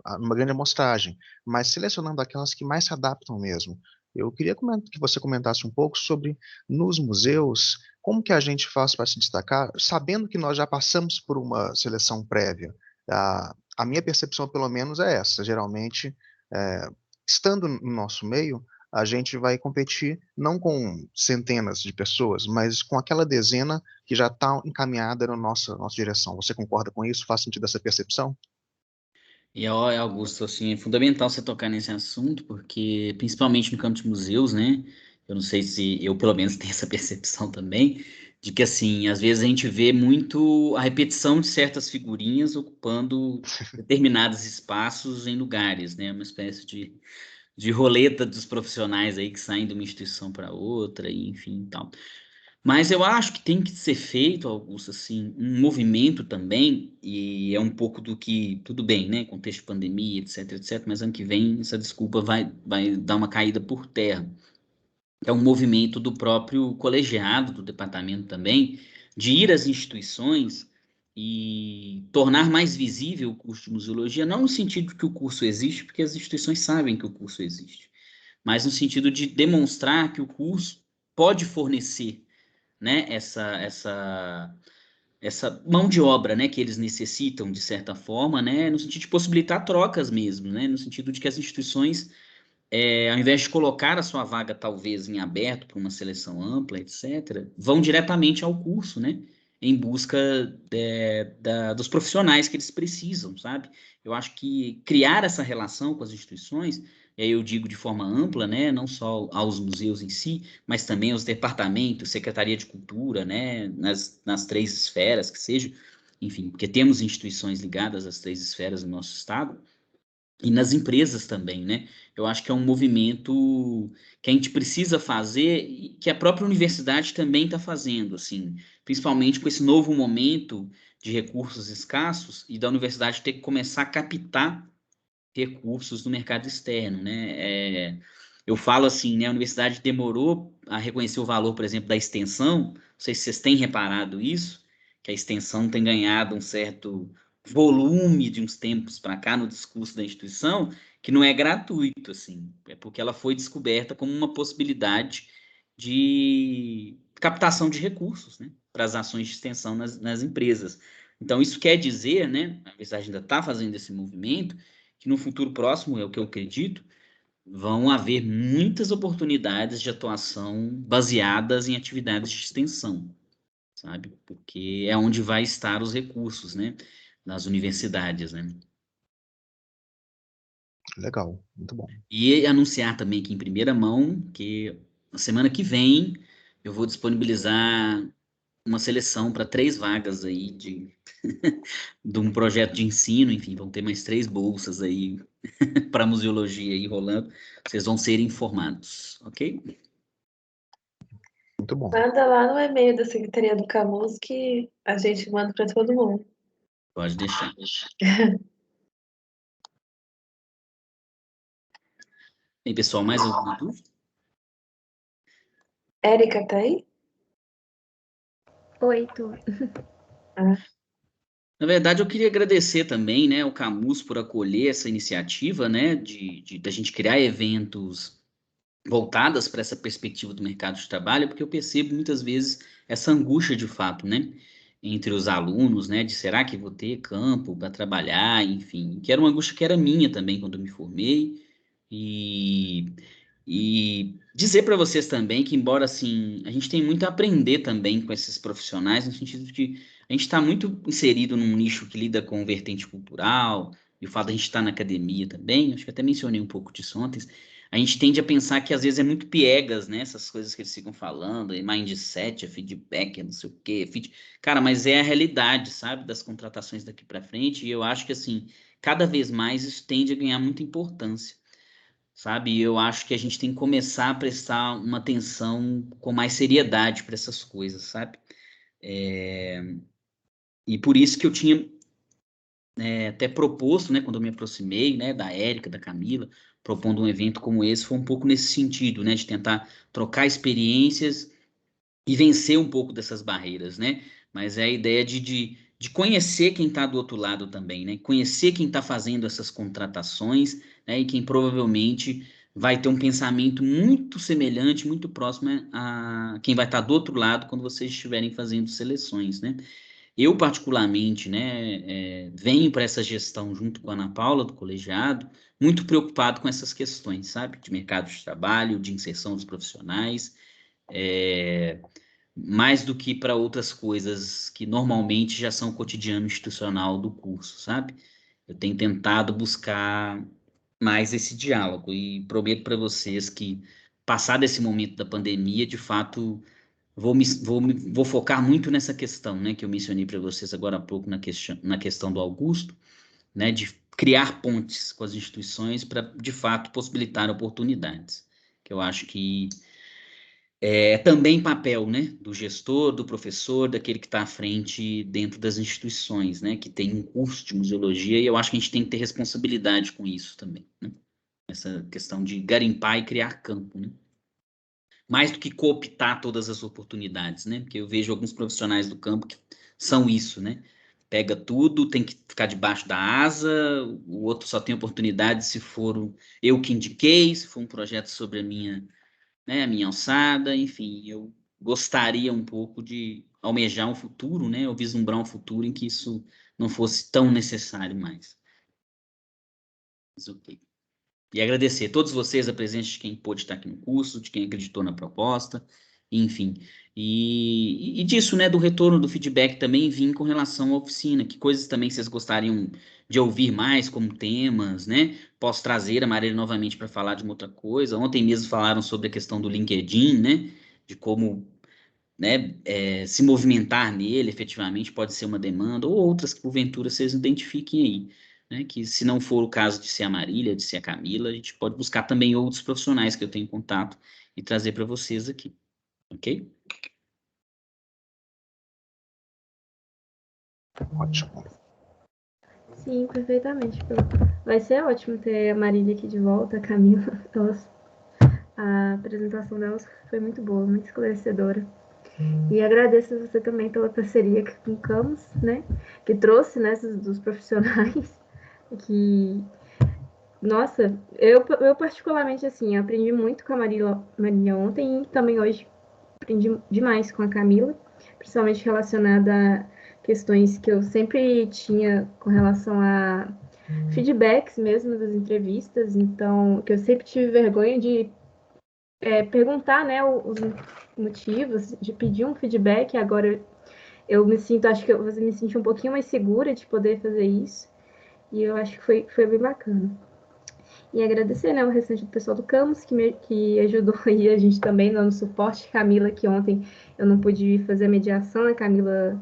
amostragem, mas selecionando aquelas que mais se adaptam mesmo. Eu queria que você comentasse um pouco sobre, nos museus, como que a gente faz para se destacar, sabendo que nós já passamos por uma seleção prévia. A minha percepção, pelo menos, é essa. Geralmente, é, estando no nosso meio, a gente vai competir não com centenas de pessoas, mas com aquela dezena que já está encaminhada na nossa direção. Você concorda com isso? Faz sentido essa percepção? E, ó, Augusto, assim, é fundamental você tocar nesse assunto, porque, principalmente no campo de museus, né? Eu não sei se eu, pelo menos, tenho essa percepção também, de que, assim, às vezes a gente vê muito a repetição de certas figurinhas ocupando determinados espaços em lugares, né? Uma espécie de roleta dos profissionais aí que saem de uma instituição para outra, e enfim, tal. Mas eu acho que tem que ser feito, Augusto, assim, um movimento também, e é um pouco do que, tudo bem, né, contexto de pandemia, etc, etc, mas ano que vem essa desculpa vai dar uma caída por terra. É um movimento do próprio colegiado, do departamento também, de ir às instituições e tornar mais visível o curso de museologia, não no sentido que o curso existe, porque as instituições sabem que o curso existe, mas no sentido de demonstrar que o curso pode fornecer, né, essa mão de obra, né, que eles necessitam, de certa forma, né, no sentido de possibilitar trocas mesmo, né, no sentido de que as instituições, ao invés de colocar a sua vaga, talvez, em aberto para uma seleção ampla, etc., vão diretamente ao curso, né, em busca dos profissionais que eles precisam, sabe? Eu acho que criar essa relação com as instituições, e aí eu digo de forma ampla, né, não só aos museus em si, mas também aos departamentos, Secretaria de Cultura, né, nas três esferas, que seja, enfim, porque temos instituições ligadas às três esferas do nosso estado, e nas empresas também, né? Eu acho que é um movimento que a gente precisa fazer e que a própria universidade também está fazendo, assim, principalmente com esse novo momento de recursos escassos e da universidade ter que começar a captar recursos no mercado externo, né? Eu falo assim, né? A universidade demorou a reconhecer o valor, por exemplo, da extensão. Não sei se vocês têm reparado isso, que a extensão tem ganhado um certo volume de uns tempos para cá no discurso da instituição, que não é gratuito, assim, é porque ela foi descoberta como uma possibilidade de captação de recursos, né? Para as ações de extensão nas empresas. Então, isso quer dizer, né? A universidade ainda está fazendo esse movimento que no futuro próximo, é o que eu acredito, vão haver muitas oportunidades de atuação baseadas em atividades de extensão, sabe? Porque é onde vai estar os recursos, né? Nas universidades, né? Legal, muito bom. E anunciar também aqui em primeira mão que na semana que vem eu vou disponibilizar uma seleção para 3 vagas aí de um projeto de ensino, enfim, vão ter mais 3 bolsas aí para museologia aí rolando, vocês vão ser informados, ok? Muito bom. Manda lá no e-mail da Secretaria do Camus que a gente manda para todo mundo. Pode deixar. Bem, pessoal, mais alguma dúvida? Érica, tá aí? Oi, tô. Na verdade, eu queria agradecer também, né, ao Camus por acolher essa iniciativa, né, da gente criar eventos voltadas para essa perspectiva do mercado de trabalho, porque eu percebo muitas vezes essa angústia de fato, né, entre os alunos, né, de será que vou ter campo para trabalhar, enfim, que era uma angústia que era minha também quando eu me formei, e, e dizer para vocês também que, embora assim, a gente tem muito a aprender também com esses profissionais, no sentido de que a gente está muito inserido num nicho que lida com vertente cultural, e o fato de a gente estar na academia também, acho que até mencionei um pouco disso ontem, a gente tende a pensar que às vezes é muito piegas, né? Essas coisas que eles ficam falando, mindset, feedback, não sei o quê. Cara, mas é a realidade, sabe? Das contratações daqui para frente. E eu acho que, assim, cada vez mais isso tende a ganhar muita importância, sabe? E eu acho que a gente tem que começar a prestar uma atenção com mais seriedade para essas coisas, sabe? E por isso que eu tinha até proposto, né, quando eu me aproximei, né, da Érica, da Camila, propondo um evento como esse, foi um pouco nesse sentido, né, de tentar trocar experiências e vencer um pouco dessas barreiras, né, mas é a ideia de conhecer quem está do outro lado também, né, conhecer quem está fazendo essas contratações, né, e quem provavelmente vai ter um pensamento muito semelhante, muito próximo a quem vai estar do outro lado quando vocês estiverem fazendo seleções, né. Eu, particularmente, né, venho para essa gestão junto com a Ana Paula, do colegiado, muito preocupado com essas questões, sabe? De mercado de trabalho, de inserção dos profissionais, mais do que para outras coisas que normalmente já são o cotidiano institucional do curso, sabe? Eu tenho tentado buscar mais esse diálogo e prometo para vocês que, passado esse momento da pandemia, de fato vou focar muito nessa questão, né, que eu mencionei para vocês agora há pouco na questão do Augusto, né, de criar pontes com as instituições para, de fato, possibilitar oportunidades, que eu acho que é também papel, né, do gestor, do professor, daquele que está à frente dentro das instituições, né, que tem um curso de museologia, e eu acho que a gente tem que ter responsabilidade com isso também, né, essa questão de garimpar e criar campo, né. Mais do que cooptar todas as oportunidades, né? Porque eu vejo alguns profissionais do campo que são isso, né? Pega tudo, tem que ficar debaixo da asa, o outro só tem oportunidade se for eu que indiquei, se for um projeto sobre a minha alçada, enfim, eu gostaria um pouco de almejar um futuro, né, ou vislumbrar um futuro em que isso não fosse tão necessário mais. Mas ok. E agradecer a todos vocês a presença de quem pôde estar aqui no curso, de quem acreditou na proposta, enfim. E disso, né, do retorno do feedback também vim com relação à oficina, que coisas também vocês gostariam de ouvir mais como temas, né? Posso trazer a Marília novamente para falar de uma outra coisa. Ontem mesmo falaram sobre a questão do LinkedIn, né? De como, né, se movimentar nele efetivamente pode ser uma demanda, ou outras que porventura vocês identifiquem aí, né, que se não for o caso de ser a Marília, de ser a Camila, a gente pode buscar também outros profissionais que eu tenho contato e trazer para vocês aqui, ok? Ótimo. Sim, perfeitamente. Vai ser ótimo ter a Marília aqui de volta, a Camila. A apresentação delas foi muito boa, muito esclarecedora. E agradeço a você também pela parceria com o Camus, né? Que trouxe, né, dos profissionais. Que, nossa, eu particularmente, assim, aprendi muito com a Marília ontem e também hoje aprendi demais com a Camila, principalmente relacionada a questões que eu sempre tinha com relação a feedbacks mesmo das entrevistas, então, que eu sempre tive vergonha de perguntar, né, os motivos, de pedir um feedback. Agora eu me sinto, acho que eu me senti um pouquinho mais segura de poder fazer isso, e eu acho que foi bem bacana. E agradecer, né, o restante do pessoal do Camus, que ajudou aí a gente também dando suporte. Camila, que ontem eu não pude fazer a mediação, a Camila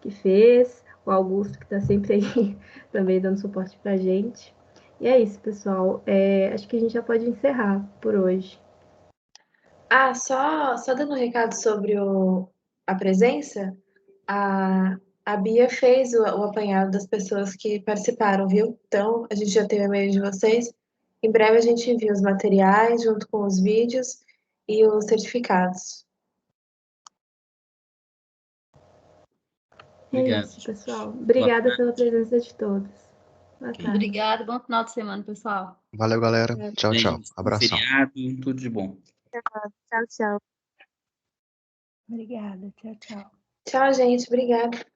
que fez, o Augusto, que está sempre aí também dando suporte pra gente. E é isso, pessoal. Acho que a gente já pode encerrar por hoje. Ah, só dando um recado sobre a presença, a Bia fez o apanhado das pessoas que participaram, viu? Então, a gente já tem o e-mail de vocês. Em breve a gente envia os materiais junto com os vídeos e os certificados. Obrigado. É isso, pessoal. Obrigada pela presença de todos. Boa tarde. Obrigada, bom final de semana, pessoal. Valeu, galera. Tchau, tchau. Bem, Abração. feriado, tudo de bom. Tchau, tchau. Obrigada. Tchau, tchau. Tchau, gente. Obrigada.